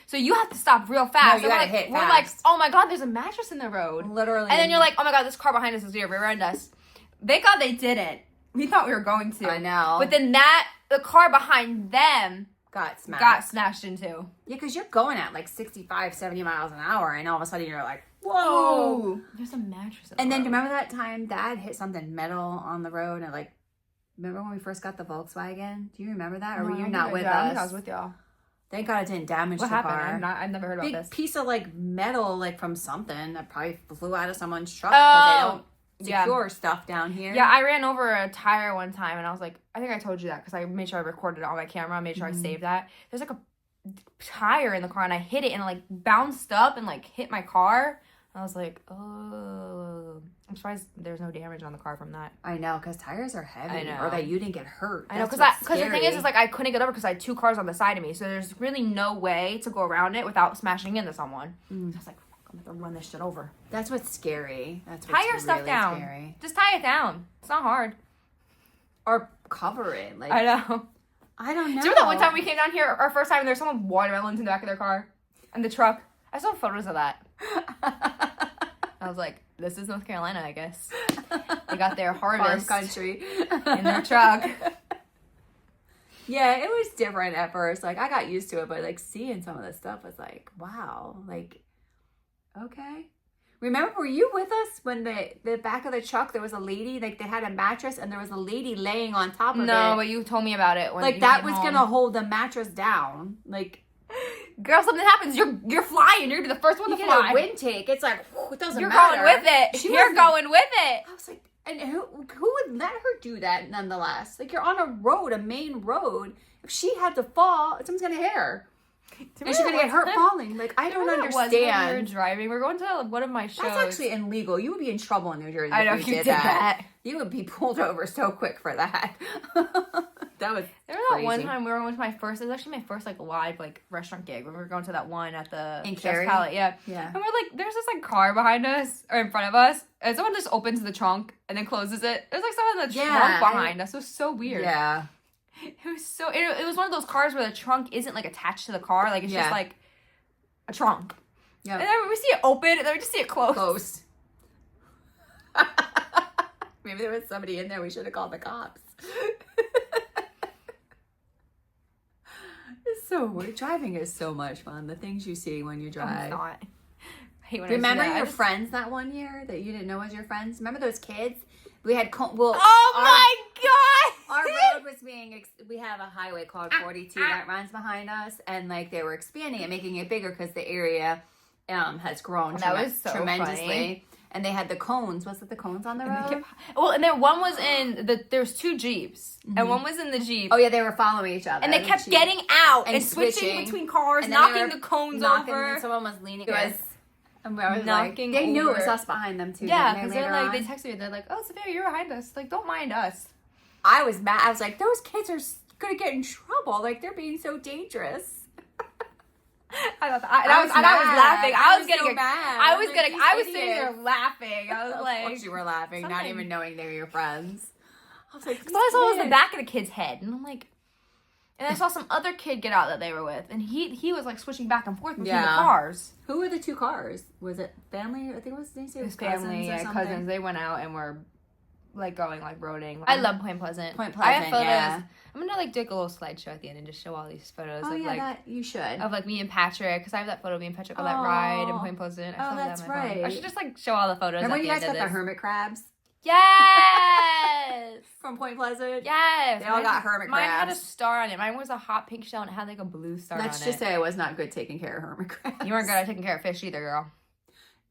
Speaker 1: So you have to stop real fast.
Speaker 2: No,
Speaker 1: And
Speaker 2: you
Speaker 1: we're
Speaker 2: gotta
Speaker 1: like,
Speaker 2: hit
Speaker 1: We're like,
Speaker 2: fast.
Speaker 1: oh my god, there's a mattress in the road.
Speaker 2: tell. Literally.
Speaker 1: And then you're like, oh my god, this car behind us is gonna rear end us. Thank God they didn't. we thought we were going to.
Speaker 2: I know.
Speaker 1: But then the car behind them
Speaker 2: got smashed.
Speaker 1: got smashed into.
Speaker 2: Yeah, because you're going at like 65, 70 miles an hour, and all of a sudden you're like, whoa.
Speaker 1: Ooh, there's a mattress.
Speaker 2: And then remember that time Dad hit something metal on the road and like, remember when we first got the Volkswagen? Do you remember that? Or were you not with us?
Speaker 1: I think I was with y'all.
Speaker 2: Thank God it didn't damage
Speaker 1: What
Speaker 2: the
Speaker 1: happened?
Speaker 2: car.
Speaker 1: I've never heard about
Speaker 2: Big
Speaker 1: this.
Speaker 2: piece of like metal, like from something that probably flew out of someone's truck because they don't secure stuff down here.
Speaker 1: Yeah, I ran over a tire one time and I was like, I think I told you that because I made sure I recorded it on my camera. I made sure I saved that. There's like a tire in the car and I hit it and it like bounced up and like hit my car. I was like, oh, I'm surprised there's no damage on the car from that.
Speaker 2: I know, because tires are heavy.
Speaker 1: I know.
Speaker 2: Or that you didn't get hurt.
Speaker 1: I know, because the thing is like I couldn't get over because I had two cars on the side of me. So there's really no way to go around it without smashing into someone. So I was like, I'm going to run this shit over.
Speaker 2: That's what's scary. That's what's
Speaker 1: Tie your
Speaker 2: really
Speaker 1: stuff down.
Speaker 2: Scary.
Speaker 1: Just tie it down. It's not hard.
Speaker 2: Or cover it. Like
Speaker 1: I know.
Speaker 2: I don't know.
Speaker 1: Do you remember that one time we came down here, our first time, and there's someone watermelons in the back of their car? And the truck. I saw photos of that. I was like, this is North Carolina, I guess. They got their harvest
Speaker 2: farm country
Speaker 1: in their truck.
Speaker 2: Yeah, it was different at first. Like, I got used to it, but like seeing some of this stuff was like, wow. Like, okay. Remember, were you with us when the back of the truck, there was a lady, like they had a mattress and there was a lady laying on top of it?
Speaker 1: No, but you told me about it. When
Speaker 2: like
Speaker 1: you
Speaker 2: that
Speaker 1: came
Speaker 2: was
Speaker 1: home.
Speaker 2: gonna hold the mattress down. Like,
Speaker 1: girl, something happens. You're flying. You're gonna be the first one
Speaker 2: you
Speaker 1: to
Speaker 2: get
Speaker 1: fly.
Speaker 2: a wind take. It's like, it doesn't
Speaker 1: You're
Speaker 2: matter.
Speaker 1: going with it. You're going with it.
Speaker 2: I was like, and who would let her do that nonetheless? Like, you're on a road, a main road. If she had to fall, someone's gonna hit her. And she's gonna get hurt falling. Like, I don't understand.
Speaker 1: When we were driving. We were going to one of my shows.
Speaker 2: That's actually illegal. You would be in trouble in New Jersey.
Speaker 1: I know
Speaker 2: if
Speaker 1: you did that.
Speaker 2: You would be pulled over so quick for that. That was
Speaker 1: There was that one time we were going to my first. It was actually my first like live like restaurant gig when we were going to that one at the
Speaker 2: In
Speaker 1: Chef's
Speaker 2: Cary?
Speaker 1: Palette. Yeah.
Speaker 2: Yeah.
Speaker 1: And we're like, there's this like car behind us or in front of us, and someone just opens the trunk and then closes it. There's like someone in the trunk behind us. It was so weird.
Speaker 2: Yeah.
Speaker 1: It was so. It was one of those cars where the trunk isn't like attached to the car. Like it's just like a trunk.
Speaker 2: Yeah.
Speaker 1: And then we see it open, and then we just see it close.
Speaker 2: Close. Maybe there was somebody in there. We should have called the cops. It's so weird. Driving is so much fun. The things you see when you
Speaker 1: It's
Speaker 2: drive.
Speaker 1: not. I hate when
Speaker 2: Remember
Speaker 1: I see that.
Speaker 2: your friends that one year that you didn't know was your friends? Remember those kids? We had
Speaker 1: Oh my god!
Speaker 2: Our road was being, we have a highway called 42 that runs behind us, and like they were expanding it, making it bigger because the area has grown
Speaker 1: That was so
Speaker 2: tremendously.
Speaker 1: funny.
Speaker 2: And they had the cones. Was it the cones on the road?
Speaker 1: Well, and then one was in there's two Jeeps, and one was in the Jeep.
Speaker 2: Oh yeah, they were following each other.
Speaker 1: And they kept getting out and switching
Speaker 2: switching
Speaker 1: between cars,
Speaker 2: And then they
Speaker 1: knocking
Speaker 2: were
Speaker 1: the cones
Speaker 2: knocking,
Speaker 1: over.
Speaker 2: and someone was leaning. It
Speaker 1: Yes.
Speaker 2: was, and I was
Speaker 1: Knocking
Speaker 2: like, they knew it was
Speaker 1: over.
Speaker 2: us behind them too.
Speaker 1: Yeah,
Speaker 2: didn't
Speaker 1: because
Speaker 2: they,
Speaker 1: they're
Speaker 2: later
Speaker 1: like, they
Speaker 2: on?
Speaker 1: texted me. They're like, "Oh, Sophia, you're behind us. Like, don't mind us."
Speaker 2: I was mad. I was like, those kids are gonna get in trouble. Like they're being so dangerous.
Speaker 1: I thought that, I was laughing. I was getting
Speaker 2: so mad.
Speaker 1: I was
Speaker 2: like,
Speaker 1: getting.
Speaker 2: these
Speaker 1: I was sitting
Speaker 2: idiots.
Speaker 1: there laughing. I was
Speaker 2: Of
Speaker 1: like,
Speaker 2: course you were laughing, not
Speaker 1: something-
Speaker 2: even knowing they were your friends. I was like,
Speaker 1: all I saw was the
Speaker 2: kids.
Speaker 1: back of the kid's head, and I'm like, and I saw some other kid get out that they were with, and he was like switching back and forth between the
Speaker 2: Yeah.
Speaker 1: cars.
Speaker 2: Who were the two cars? Was it family? I think it was. Did you say it was
Speaker 1: His family,
Speaker 2: cousins or
Speaker 1: yeah,
Speaker 2: something?
Speaker 1: cousins. They went out and were like going like roading. I love Point Pleasant.
Speaker 2: Point
Speaker 1: I have
Speaker 2: Pleasant,
Speaker 1: photos.
Speaker 2: yeah.
Speaker 1: I'm gonna like do like a little slideshow at the end and just show all these photos
Speaker 2: Oh
Speaker 1: of
Speaker 2: yeah,
Speaker 1: like
Speaker 2: that you should.
Speaker 1: of like me and Patrick, because I have that photo of me and Patrick on that ride in
Speaker 2: Oh.
Speaker 1: Point Pleasant. I
Speaker 2: Oh,
Speaker 1: still have that
Speaker 2: that's
Speaker 1: on my phone. I
Speaker 2: right.
Speaker 1: should just like show all the photos.
Speaker 2: Remember
Speaker 1: at
Speaker 2: when
Speaker 1: the
Speaker 2: you guys
Speaker 1: end
Speaker 2: got
Speaker 1: of
Speaker 2: the
Speaker 1: this.
Speaker 2: hermit crabs
Speaker 1: Yes.
Speaker 2: from Point Pleasant?
Speaker 1: Yes.
Speaker 2: They all got hermit
Speaker 1: Mine had a
Speaker 2: crabs.
Speaker 1: star on it. Mine was a hot pink shell and it had like a blue star
Speaker 2: Let's
Speaker 1: on
Speaker 2: just
Speaker 1: it.
Speaker 2: say I was not good taking care of hermit crabs.
Speaker 1: You weren't good at taking care of fish either, girl.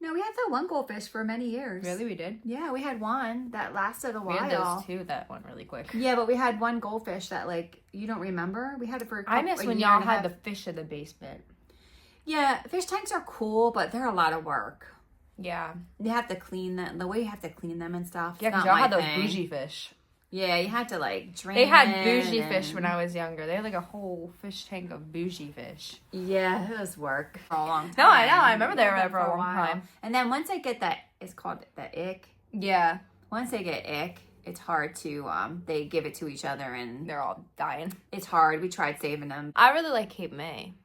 Speaker 2: No, we had that one goldfish for many years.
Speaker 1: Really, we did.
Speaker 2: Yeah, we had one that lasted a
Speaker 1: We
Speaker 2: while.
Speaker 1: had those two that went really quick.
Speaker 2: Yeah, but we had one goldfish that like you don't remember. We had it for a couple,
Speaker 1: I miss when
Speaker 2: year
Speaker 1: y'all
Speaker 2: and a
Speaker 1: had
Speaker 2: half.
Speaker 1: the fish in the basement.
Speaker 2: Yeah, fish tanks are cool, but they're a lot of work.
Speaker 1: Yeah.
Speaker 2: You have to clean them. The way you have to clean them and stuff.
Speaker 1: Yeah, because
Speaker 2: not
Speaker 1: y'all
Speaker 2: my
Speaker 1: had those
Speaker 2: thing.
Speaker 1: bougie fish.
Speaker 2: Yeah, you had to like drain.
Speaker 1: They had
Speaker 2: it
Speaker 1: bougie fish
Speaker 2: and-
Speaker 1: when I was younger. They had like a whole fish tank of bougie fish.
Speaker 2: Yeah, it was work for a long time.
Speaker 1: No, I know. I remember they were
Speaker 2: Yeah,
Speaker 1: there for a long
Speaker 2: while.
Speaker 1: time.
Speaker 2: And then once I get that, it's called the ick.
Speaker 1: Yeah.
Speaker 2: Once they get ick, it's hard to they give it to each other and
Speaker 1: They're all dying.
Speaker 2: it's hard. We tried saving them.
Speaker 1: I really like Cape May.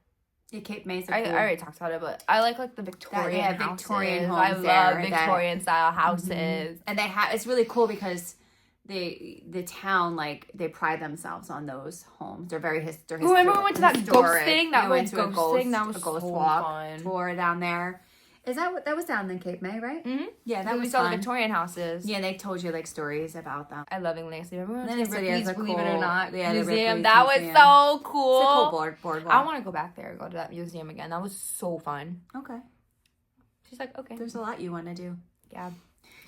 Speaker 2: Yeah, Cape May's
Speaker 1: I
Speaker 2: cool.
Speaker 1: already talked about it, but I like the Victorian
Speaker 2: have
Speaker 1: houses.
Speaker 2: Victorian
Speaker 1: I
Speaker 2: homes
Speaker 1: love
Speaker 2: there,
Speaker 1: Victorian style houses.
Speaker 2: and they have it's really cool because the town, like, they pride themselves on those homes. They're very
Speaker 1: Remember we went to that ghost
Speaker 2: historic.
Speaker 1: thing?
Speaker 2: We went to a ghost
Speaker 1: so
Speaker 2: walk
Speaker 1: fun.
Speaker 2: tour down there. Is that was down in Cape May, right?
Speaker 1: Mm-hmm.
Speaker 2: Yeah, that
Speaker 1: we
Speaker 2: was
Speaker 1: saw
Speaker 2: fun.
Speaker 1: the Victorian houses.
Speaker 2: Yeah, they told you like stories about them.
Speaker 1: I love Atlantic City. Remember
Speaker 2: Atlantic City has
Speaker 1: Ripley's,
Speaker 2: a
Speaker 1: believe it or
Speaker 2: cool-
Speaker 1: not,
Speaker 2: yeah, the
Speaker 1: museum?
Speaker 2: Ripley's
Speaker 1: That was
Speaker 2: museum.
Speaker 1: so cool.
Speaker 2: It's a cool boardwalk.
Speaker 1: I want to go back there and go to that museum again. That was so fun.
Speaker 2: Okay.
Speaker 1: She's like, okay.
Speaker 2: There's a lot you want to do.
Speaker 1: Yeah.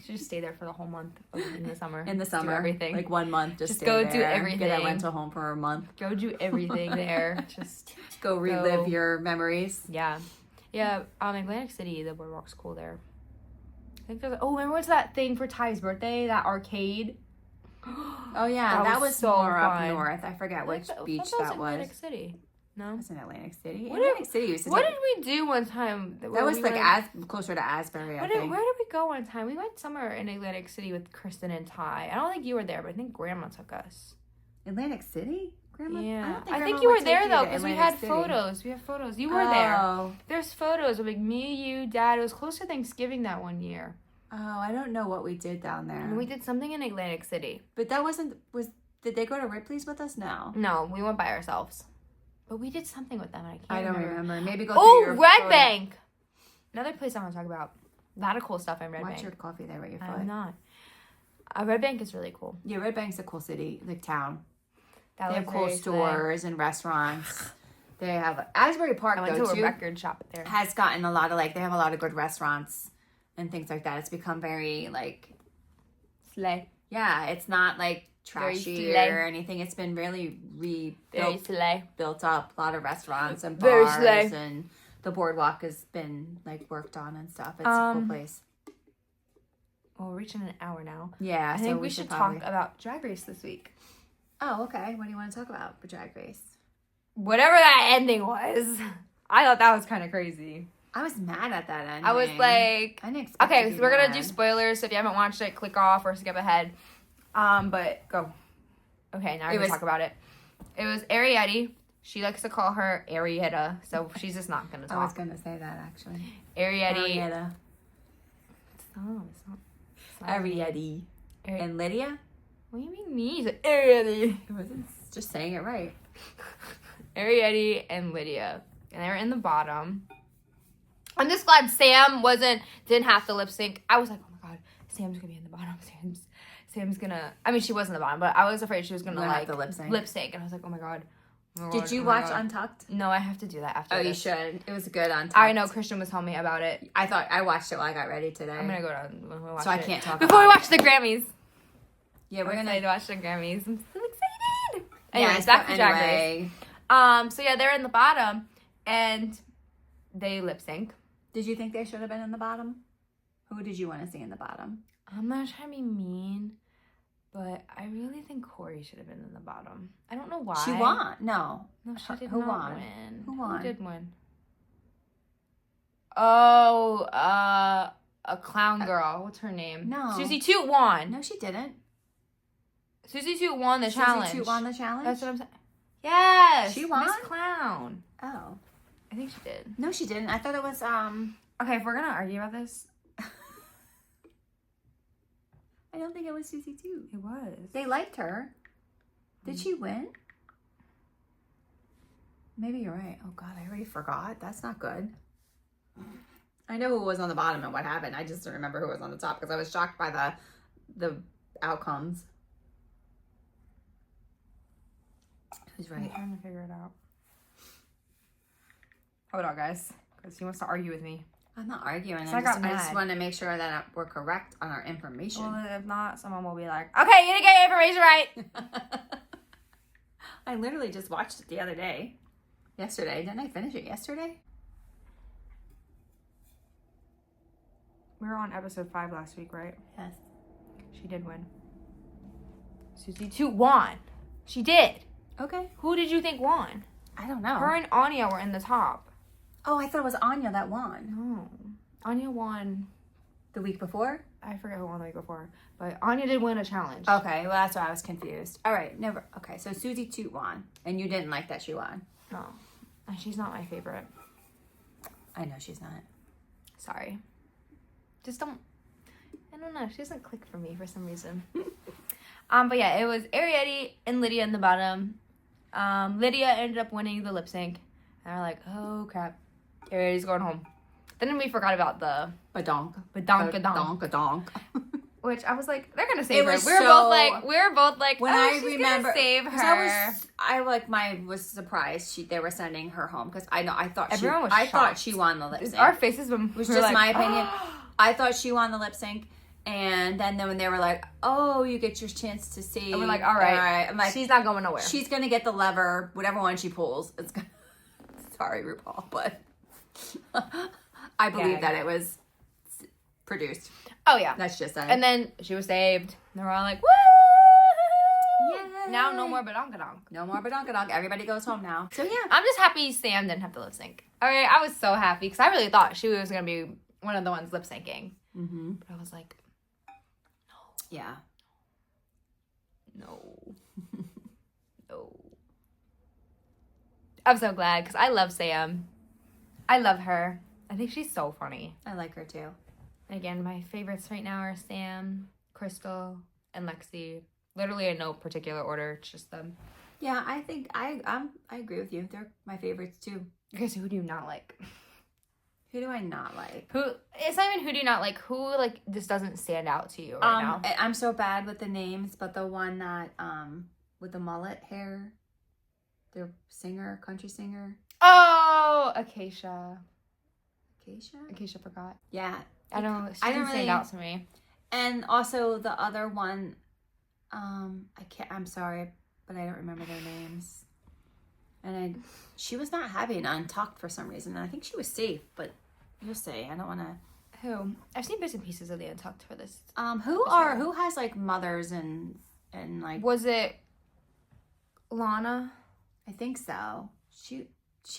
Speaker 1: Should just stay there for the whole month in the summer.
Speaker 2: In the summer.
Speaker 1: Do everything.
Speaker 2: Like 1 month.
Speaker 1: Just
Speaker 2: stay
Speaker 1: go
Speaker 2: there,
Speaker 1: do everything.
Speaker 2: Get a rental home for a month.
Speaker 1: Go do everything there. Just
Speaker 2: Go relive your memories.
Speaker 1: yeah. Yeah, Atlantic City, the boardwalk's cool there. I think there's remember what's that thing for Ty's birthday? That arcade?
Speaker 2: Oh yeah, that was
Speaker 1: so
Speaker 2: more up
Speaker 1: fun.
Speaker 2: north. I forget which beach that was.
Speaker 1: Atlantic City. No.
Speaker 2: It was in Atlantic City.
Speaker 1: What
Speaker 2: Atlantic City used to
Speaker 1: What
Speaker 2: take-
Speaker 1: did we do one time?
Speaker 2: That was like closer to Asbury, I think.
Speaker 1: Where did we go one time? We went somewhere in Atlantic City with Kristen and Ty. I don't think you were there, but I think Grandma took us.
Speaker 2: Atlantic City? Grandma?
Speaker 1: Yeah.
Speaker 2: I
Speaker 1: I
Speaker 2: don't
Speaker 1: think
Speaker 2: Grandma
Speaker 1: you
Speaker 2: would
Speaker 1: were there
Speaker 2: take
Speaker 1: though,
Speaker 2: to
Speaker 1: because we
Speaker 2: Atlantic
Speaker 1: had
Speaker 2: City.
Speaker 1: photos. We have photos. You were there.
Speaker 2: Oh.
Speaker 1: There's photos of like me, you, Dad. It was close to Thanksgiving that one year.
Speaker 2: Oh, I don't know what we did down there.
Speaker 1: And we did something in Atlantic City.
Speaker 2: But that did they go to Ripley's with us? No.
Speaker 1: No, we went by ourselves. But we did something with them. And I can't
Speaker 2: remember. Maybe go
Speaker 1: Oh,
Speaker 2: through your
Speaker 1: Red
Speaker 2: photo.
Speaker 1: Bank. Another place I want to talk about. A lot of cool stuff in Red
Speaker 2: Watch
Speaker 1: Bank.
Speaker 2: your coffee there with your foot.
Speaker 1: I'm not. Red Bank is really cool.
Speaker 2: Yeah, Red Bank's a cool city, like town.
Speaker 1: That
Speaker 2: They have
Speaker 1: was
Speaker 2: cool
Speaker 1: very
Speaker 2: stores and restaurants. They have Asbury Park
Speaker 1: I went
Speaker 2: though
Speaker 1: to a
Speaker 2: too.
Speaker 1: record shop there.
Speaker 2: Has gotten a lot of they have a lot of good restaurants and things like that. It's become very like
Speaker 1: Slay.
Speaker 2: yeah, it's not like
Speaker 1: Very
Speaker 2: trashy
Speaker 1: slay.
Speaker 2: or anything. It's been really
Speaker 1: Very
Speaker 2: rebuilt,
Speaker 1: slay.
Speaker 2: built up. A lot of restaurants and
Speaker 1: Very
Speaker 2: bars
Speaker 1: slay.
Speaker 2: and the boardwalk has been like worked on and stuff. It's a cool place.
Speaker 1: Well, we're reaching an hour now.
Speaker 2: Yeah,
Speaker 1: I think we should talk about Drag Race this week.
Speaker 2: Oh, okay. What do you want to talk about for Drag Race?
Speaker 1: Whatever that ending was, I thought that was kind of crazy.
Speaker 2: I was mad at that ending.
Speaker 1: I was like,
Speaker 2: I didn't expect
Speaker 1: okay,
Speaker 2: to
Speaker 1: so
Speaker 2: be
Speaker 1: we're gonna
Speaker 2: mad.
Speaker 1: do spoilers. So if you haven't watched it, click off or skip ahead. But go. Okay, now we're gonna talk about it. It was Arietti. She likes to call her Arietta, so she's just not gonna
Speaker 2: I was
Speaker 1: talk.
Speaker 2: gonna say that actually.
Speaker 1: Arietti.
Speaker 2: Arietta.
Speaker 1: It's not
Speaker 2: Arietti.
Speaker 1: Ari-
Speaker 2: And Lydia?
Speaker 1: What do you mean me? It's Arietti.
Speaker 2: I wasn't just saying it right.
Speaker 1: Arietti and Lydia. And they were in the bottom. I'm just glad Sam didn't have to lip sync. I was like, oh my god, Sam's gonna be in the bottom. Sam's gonna, I mean, she was in the bottom, but I was afraid she was gonna
Speaker 2: have
Speaker 1: like
Speaker 2: to lip sync.
Speaker 1: lip sync. And I was like, oh my god.
Speaker 2: Did you watch Untucked?
Speaker 1: No, I have to do that after
Speaker 2: Oh,
Speaker 1: this.
Speaker 2: you should. It was good Untucked.
Speaker 1: I know Christian was telling me about it.
Speaker 2: I thought I watched it while I got ready today.
Speaker 1: I'm gonna go to watch
Speaker 2: so I
Speaker 1: it.
Speaker 2: can't talk
Speaker 1: Before we
Speaker 2: about
Speaker 1: watch the Grammys.
Speaker 2: Yeah, we're
Speaker 1: I'm
Speaker 2: gonna
Speaker 1: excited to watch the Grammys. I'm so excited.
Speaker 2: Yeah,
Speaker 1: Anyways, back to Drag Race. So yeah, they're in the bottom and they lip sync.
Speaker 2: Did you think they should have been in the bottom? Who did you want to see in the bottom?
Speaker 1: I'm not trying to be mean, but I really think Corey should have been in the bottom. I don't know why.
Speaker 2: She won. No.
Speaker 1: No, she did
Speaker 2: Who
Speaker 1: not
Speaker 2: won?
Speaker 1: win.
Speaker 2: Who won?
Speaker 1: Who did win? Oh, a clown girl. What's her name?
Speaker 2: No.
Speaker 1: Susie Toot won.
Speaker 2: No, she didn't.
Speaker 1: Susie Toot won the challenge.
Speaker 2: Susie Toot won the challenge?
Speaker 1: That's what I'm saying. Yes.
Speaker 2: She won?
Speaker 1: Miss Clown.
Speaker 2: Oh.
Speaker 1: I think she did.
Speaker 2: No, she didn't. I thought it was
Speaker 1: Okay, if we're gonna argue about this,
Speaker 2: I don't think it was Susie Toot.
Speaker 1: it was.
Speaker 2: They liked her. Did she win? Maybe you're right. Oh God, I already forgot. That's not good. I know who was on the bottom and what happened. I just don't remember who was on the top because I was shocked by the outcomes. Who's
Speaker 1: I'm
Speaker 2: right?
Speaker 1: trying to figure it out. Hold on, guys, because he wants to argue with me.
Speaker 2: I'm not arguing.
Speaker 1: So I got
Speaker 2: I just
Speaker 1: mad.
Speaker 2: want to make sure that we're correct on our information.
Speaker 1: Well, if not, someone will be like, "Okay, you didn't get your information right."
Speaker 2: I literally just watched it the other day. Yesterday. Didn't I finish it yesterday?
Speaker 1: We were on episode 5 last week, right?
Speaker 2: Yes.
Speaker 1: She did win. Susie Toot won. She did.
Speaker 2: Okay.
Speaker 1: Who did you think won?
Speaker 2: I don't know.
Speaker 1: Her and Anya were in the top.
Speaker 2: Oh, I thought it was Anya that won.
Speaker 1: No. Anya won.
Speaker 2: The week before?
Speaker 1: I forget who won the week before. But Anya did win a challenge.
Speaker 2: Okay, well, that's why I was confused. All right, never. Okay, so Susie Toot won, and you didn't like that she won.
Speaker 1: No. And she's not my favorite.
Speaker 2: I know she's not.
Speaker 1: Sorry. Just don't. I don't know. She doesn't click for me for some reason. But yeah, it was Ariete and Lydia in the bottom. Lydia ended up winning the lip sync. And we're like, oh crap, Ariete's going home. Then we forgot about the
Speaker 2: Badonk.
Speaker 1: badonkadonk. Which I was like, they're gonna save her.
Speaker 2: was
Speaker 1: We were both like,
Speaker 2: when
Speaker 1: oh,
Speaker 2: I
Speaker 1: she's
Speaker 2: remember,
Speaker 1: gonna save
Speaker 2: 'cause
Speaker 1: her.
Speaker 2: I was surprised they were sending her home because I thought
Speaker 1: Everyone was
Speaker 2: I thought
Speaker 1: shocked.
Speaker 2: she won the lip sync.
Speaker 1: Our faces when
Speaker 2: was
Speaker 1: we
Speaker 2: just
Speaker 1: were like,
Speaker 2: my opinion. I thought she won the lip sync, and then when they were like, "Oh, you get your chance to see,"
Speaker 1: and we're like, all right.
Speaker 2: I'm like,
Speaker 1: she's not going nowhere.
Speaker 2: she's gonna get the lever, whatever one she pulls. It's gonna. Sorry, RuPaul, but I believe
Speaker 1: Gag.
Speaker 2: that it was produced.
Speaker 1: Oh yeah.
Speaker 2: That's just it.
Speaker 1: And then she was saved. And we're all like, woo!
Speaker 2: Yay.
Speaker 1: Now no more badonkadonk.
Speaker 2: No more badonkadonk. Everybody goes home now. So yeah.
Speaker 1: I'm just happy Sam didn't have to lip sync. All right, I was so happy because I really thought she was gonna be one of the ones lip syncing.
Speaker 2: Mm-hmm.
Speaker 1: But I was like,
Speaker 2: Yeah.
Speaker 1: no. No. I'm so glad because I love Sam. I love her. I think she's so funny.
Speaker 2: I like her too.
Speaker 1: And again, my favorites right now are Sam, Crystal, and Lexi. Literally in no particular order, it's just them.
Speaker 2: Yeah, I think I agree with you. They're my favorites too.
Speaker 1: Okay, so who do you not like?
Speaker 2: Who do I not like?
Speaker 1: Who? It's not even who do you not like. Who like just doesn't stand out to you right now?
Speaker 2: I'm so bad with the names, but the one that with the mullet hair, the singer, country singer,
Speaker 1: Oh, Acacia. Acacia forgot.
Speaker 2: Yeah,
Speaker 1: I don't. She
Speaker 2: I
Speaker 1: didn't
Speaker 2: don't
Speaker 1: stand
Speaker 2: really-
Speaker 1: out to me.
Speaker 2: and also the other one, I can't. I'm sorry, but I don't remember their names. And she was not happy and Untucked for some reason. And I think she was safe, but you'll see. I don't want to.
Speaker 1: Who? I've seen bits and pieces of the Untucked for this.
Speaker 2: Who has like mothers and like
Speaker 1: Was it Lana?
Speaker 2: I think so. She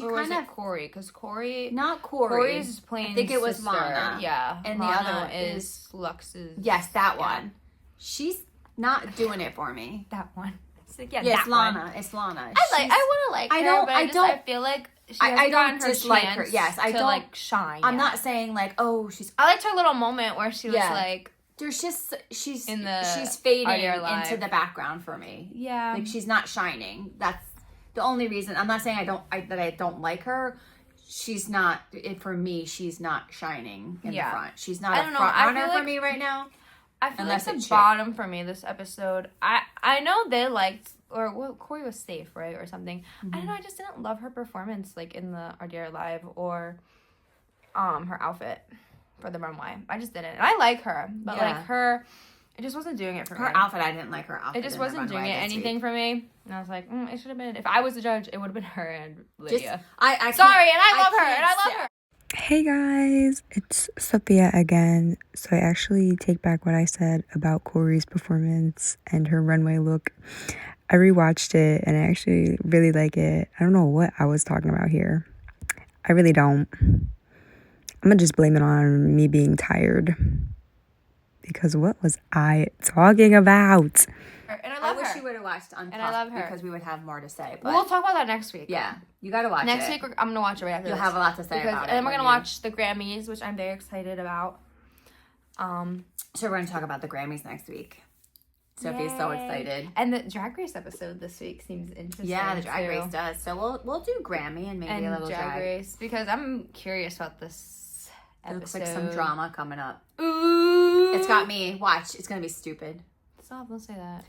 Speaker 1: Or was
Speaker 2: kind
Speaker 1: it
Speaker 2: of
Speaker 1: Corey? Because Corey.
Speaker 2: not Corey.
Speaker 1: Corey's playing.
Speaker 2: I think it was
Speaker 1: sister.
Speaker 2: Lana.
Speaker 1: Yeah,
Speaker 2: And
Speaker 1: Lana
Speaker 2: the other
Speaker 1: is Lux's.
Speaker 2: Yes, that
Speaker 1: Yeah.
Speaker 2: one. She's not doing it for me.
Speaker 1: That one. So, yeah,
Speaker 2: Yes,
Speaker 1: that one.
Speaker 2: Lana. It's Lana.
Speaker 1: I want to like her,
Speaker 2: I don't-
Speaker 1: but
Speaker 2: I don't-
Speaker 1: I feel like she
Speaker 2: I
Speaker 1: hasn't
Speaker 2: don't
Speaker 1: gotten her
Speaker 2: dislike her.
Speaker 1: chance
Speaker 2: Yes, I
Speaker 1: to
Speaker 2: don't-
Speaker 1: like shine.
Speaker 2: I'm
Speaker 1: yet.
Speaker 2: not saying like, oh, she's.
Speaker 1: I liked her little moment where she was
Speaker 2: Yeah.
Speaker 1: like,
Speaker 2: There's just she's
Speaker 1: She's
Speaker 2: fading
Speaker 1: Audio Live.
Speaker 2: into the background for me.
Speaker 1: yeah,
Speaker 2: Like she's not shining. That's the only reason. I'm not saying that I don't like her. She's not for me. She's not shining in the
Speaker 1: Yeah.
Speaker 2: front. She's not
Speaker 1: I
Speaker 2: a
Speaker 1: don't know,
Speaker 2: front
Speaker 1: I
Speaker 2: runner
Speaker 1: feel
Speaker 2: for
Speaker 1: like-
Speaker 2: me right now.
Speaker 1: I feel
Speaker 2: unless
Speaker 1: like the
Speaker 2: it's shit.
Speaker 1: bottom for me this episode. I know they liked or what Corey was safe, right, or something. I don't know. I just didn't love her performance like in the RDR Live or her outfit for the runway. I just didn't. And I like her, but
Speaker 2: Yeah.
Speaker 1: like her, it just wasn't doing it for
Speaker 2: Her
Speaker 1: me.
Speaker 2: outfit, I didn't like her outfit.
Speaker 1: It just
Speaker 2: in the
Speaker 1: wasn't doing
Speaker 2: runway
Speaker 1: it
Speaker 2: this
Speaker 1: anything
Speaker 2: week.
Speaker 1: for me. And I was like, it should have been. If I was the judge, it would have been her and Lydia.
Speaker 2: Just, I
Speaker 1: Sorry, and I love her,
Speaker 2: can't
Speaker 1: and I love
Speaker 2: say-
Speaker 1: her.
Speaker 3: Hey guys, it's Sophia again. So I actually take back what I said about Corey's performance and her runway look. I rewatched it and I actually really like it. I don't know what I was talking about here. I really don't. I'm gonna just blame it on me being tired. Because what was I talking about?
Speaker 1: And I
Speaker 2: I
Speaker 1: love
Speaker 2: wish
Speaker 1: her.
Speaker 2: you would have watched Untucked
Speaker 1: I love her.
Speaker 2: because we would have more to say. But
Speaker 1: We'll talk about that next week.
Speaker 2: yeah, you got to watch
Speaker 1: Next
Speaker 2: it.
Speaker 1: week, I'm gonna watch it right after
Speaker 2: You'll
Speaker 1: this.
Speaker 2: have a lot to say
Speaker 1: because,
Speaker 2: about it.
Speaker 1: and then we're
Speaker 2: when
Speaker 1: gonna
Speaker 2: you-
Speaker 1: watch the Grammys, which I'm very excited about.
Speaker 2: So we're going to talk about the Grammys next week. Sophie's so
Speaker 1: Yay.
Speaker 2: excited.
Speaker 1: And the Drag Race episode this week seems interesting.
Speaker 2: Yeah, the Drag
Speaker 1: too.
Speaker 2: Race does. So we'll do Grammy and maybe
Speaker 1: And
Speaker 2: a little
Speaker 1: Drag
Speaker 2: drag.
Speaker 1: Race because I'm curious about this
Speaker 2: It
Speaker 1: episode.
Speaker 2: looks like some drama coming up.
Speaker 1: Ooh,
Speaker 2: It's got me. Watch. It's going to be stupid.
Speaker 1: Stop! Don't say that.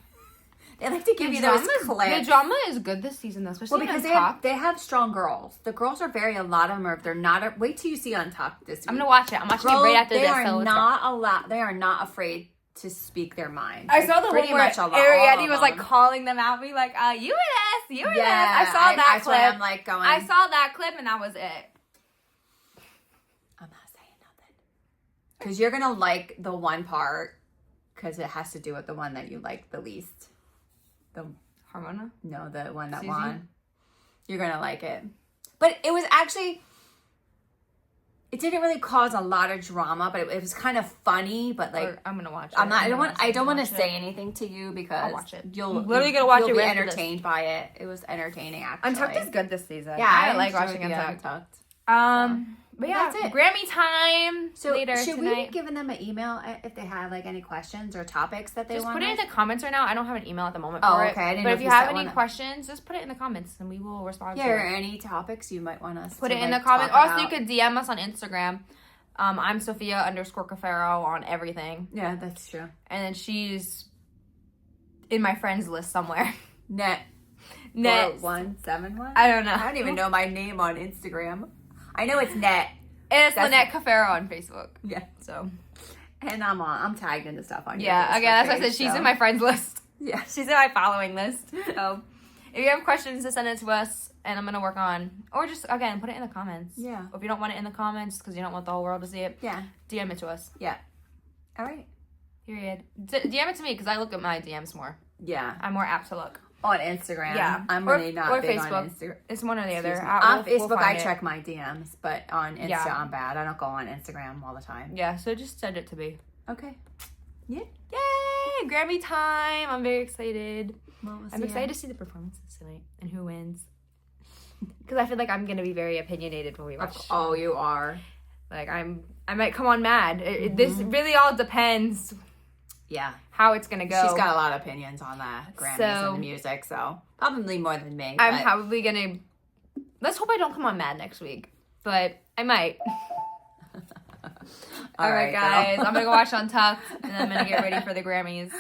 Speaker 2: They like to give you those
Speaker 1: The
Speaker 2: clips.
Speaker 1: drama is good this season, though, especially
Speaker 2: Well, because
Speaker 1: Untucked.
Speaker 2: they have strong girls. The girls are a lot of them are, if they're not, wait till you see Untucked this week.
Speaker 1: I'm gonna watch it. I'm watching
Speaker 2: Girls,
Speaker 1: it right after
Speaker 2: they
Speaker 1: this.
Speaker 2: are
Speaker 1: so let's go.
Speaker 2: not they are not afraid to speak their mind.
Speaker 1: I saw the one
Speaker 2: Pretty
Speaker 1: where
Speaker 2: much all
Speaker 1: Ariete
Speaker 2: of
Speaker 1: was like
Speaker 2: them.
Speaker 1: calling them out, be like, you were this, you were this.
Speaker 2: Yeah,
Speaker 1: I saw that
Speaker 2: that's
Speaker 1: clip.
Speaker 2: why I'm like going.
Speaker 1: I saw that clip and that was it.
Speaker 2: I'm not saying nothing. Because you're gonna like the one part, because it has to do with the one that you like the least. The
Speaker 1: Harmona?
Speaker 2: the one that
Speaker 1: Susie?
Speaker 2: won. You're gonna like it. But it was actually. It didn't really cause a lot of drama, but it was kind of funny. But like,
Speaker 1: I'm gonna watch it.
Speaker 2: I'm not. I don't want to
Speaker 1: watch
Speaker 2: say
Speaker 1: it.
Speaker 2: anything to you because
Speaker 1: I'll watch it.
Speaker 2: You'll
Speaker 1: I'm literally gonna watch
Speaker 2: you'll
Speaker 1: it
Speaker 2: be
Speaker 1: right after this.
Speaker 2: entertained by it. It was entertaining actually.
Speaker 1: Untucked is good this season.
Speaker 2: Yeah,
Speaker 1: I like
Speaker 2: enjoyed
Speaker 1: watching
Speaker 2: the
Speaker 1: Untucked.
Speaker 2: Untucked.
Speaker 1: But yeah,
Speaker 2: that's it.
Speaker 1: Grammy time
Speaker 2: So
Speaker 1: later
Speaker 2: should
Speaker 1: tonight.
Speaker 2: we be giving them an email if they have like any questions or topics that they
Speaker 1: Just
Speaker 2: want?
Speaker 1: put it in the comments right now. I don't have an email at the moment
Speaker 2: Oh,
Speaker 1: for
Speaker 2: okay. I
Speaker 1: it.
Speaker 2: didn't
Speaker 1: But
Speaker 2: know
Speaker 1: if
Speaker 2: if
Speaker 1: you
Speaker 2: you
Speaker 1: have
Speaker 2: set
Speaker 1: any
Speaker 2: one up.
Speaker 1: questions, just put it in the comments and we will respond
Speaker 2: Yeah,
Speaker 1: to
Speaker 2: or
Speaker 1: it.
Speaker 2: any topics you might want us
Speaker 1: Put
Speaker 2: to
Speaker 1: it in the
Speaker 2: like,
Speaker 1: comments.
Speaker 2: talk
Speaker 1: Also, you
Speaker 2: about.
Speaker 1: could DM us on Instagram. I'm Sophia_Cafaro on everything.
Speaker 2: Yeah, that's true.
Speaker 1: And then she's in my friends list somewhere.
Speaker 2: Net.
Speaker 1: Net.
Speaker 2: 171?
Speaker 1: I don't know.
Speaker 2: I don't even know my name on Instagram. I know it's Net.
Speaker 1: And it's
Speaker 2: That's-
Speaker 1: Lynette Cafaro on Facebook.
Speaker 2: Yeah.
Speaker 1: So,
Speaker 2: And I'm tagged into stuff on your
Speaker 1: yeah.
Speaker 2: Facebook
Speaker 1: Again, that's why I
Speaker 2: page,
Speaker 1: said she's
Speaker 2: so-
Speaker 1: in my friends list.
Speaker 2: Yeah.
Speaker 1: She's in my following list. So, if you have questions, just send it to us, and I'm gonna work on, or just again put it in the comments.
Speaker 2: Yeah.
Speaker 1: Or if you don't want it in the comments because you don't want the whole world to see it,
Speaker 2: Yeah.
Speaker 1: DM it to us.
Speaker 2: Yeah. All right.
Speaker 1: Period. DM it to me because I look at my DMs more.
Speaker 2: Yeah.
Speaker 1: I'm more apt to look.
Speaker 2: On Instagram.
Speaker 1: Yeah.
Speaker 2: I'm
Speaker 1: Or-
Speaker 2: really not
Speaker 1: or
Speaker 2: big
Speaker 1: Facebook.
Speaker 2: on Instagram.
Speaker 1: It's one or the other.
Speaker 2: Excuse me.
Speaker 1: We'll
Speaker 2: On Facebook,
Speaker 1: find
Speaker 2: I
Speaker 1: it.
Speaker 2: check my DMs, but on Insta,
Speaker 1: Yeah.
Speaker 2: I'm bad. I don't go on Instagram all the time.
Speaker 1: Yeah. So just send it to me.
Speaker 2: Okay. Yeah.
Speaker 1: Yay! Grammy time! I'm very excited.
Speaker 2: Well, we'll
Speaker 1: I'm
Speaker 2: see
Speaker 1: excited
Speaker 2: ya.
Speaker 1: to see the performances tonight and who wins. Because I feel like I'm gonna be very opinionated when we watch.
Speaker 2: Oh, you are.
Speaker 1: Like I might come on mad. This really all depends
Speaker 2: Yeah.
Speaker 1: how it's gonna go.
Speaker 2: She's got a lot of opinions on the Grammys
Speaker 1: So-
Speaker 2: and the music, so probably more than me.
Speaker 1: I'm
Speaker 2: but-
Speaker 1: probably gonna. Let's hope I don't come on mad next week, but I might. All right,
Speaker 2: girl.
Speaker 1: guys. I'm gonna go watch Untucked, and then I'm gonna get ready for the Grammys.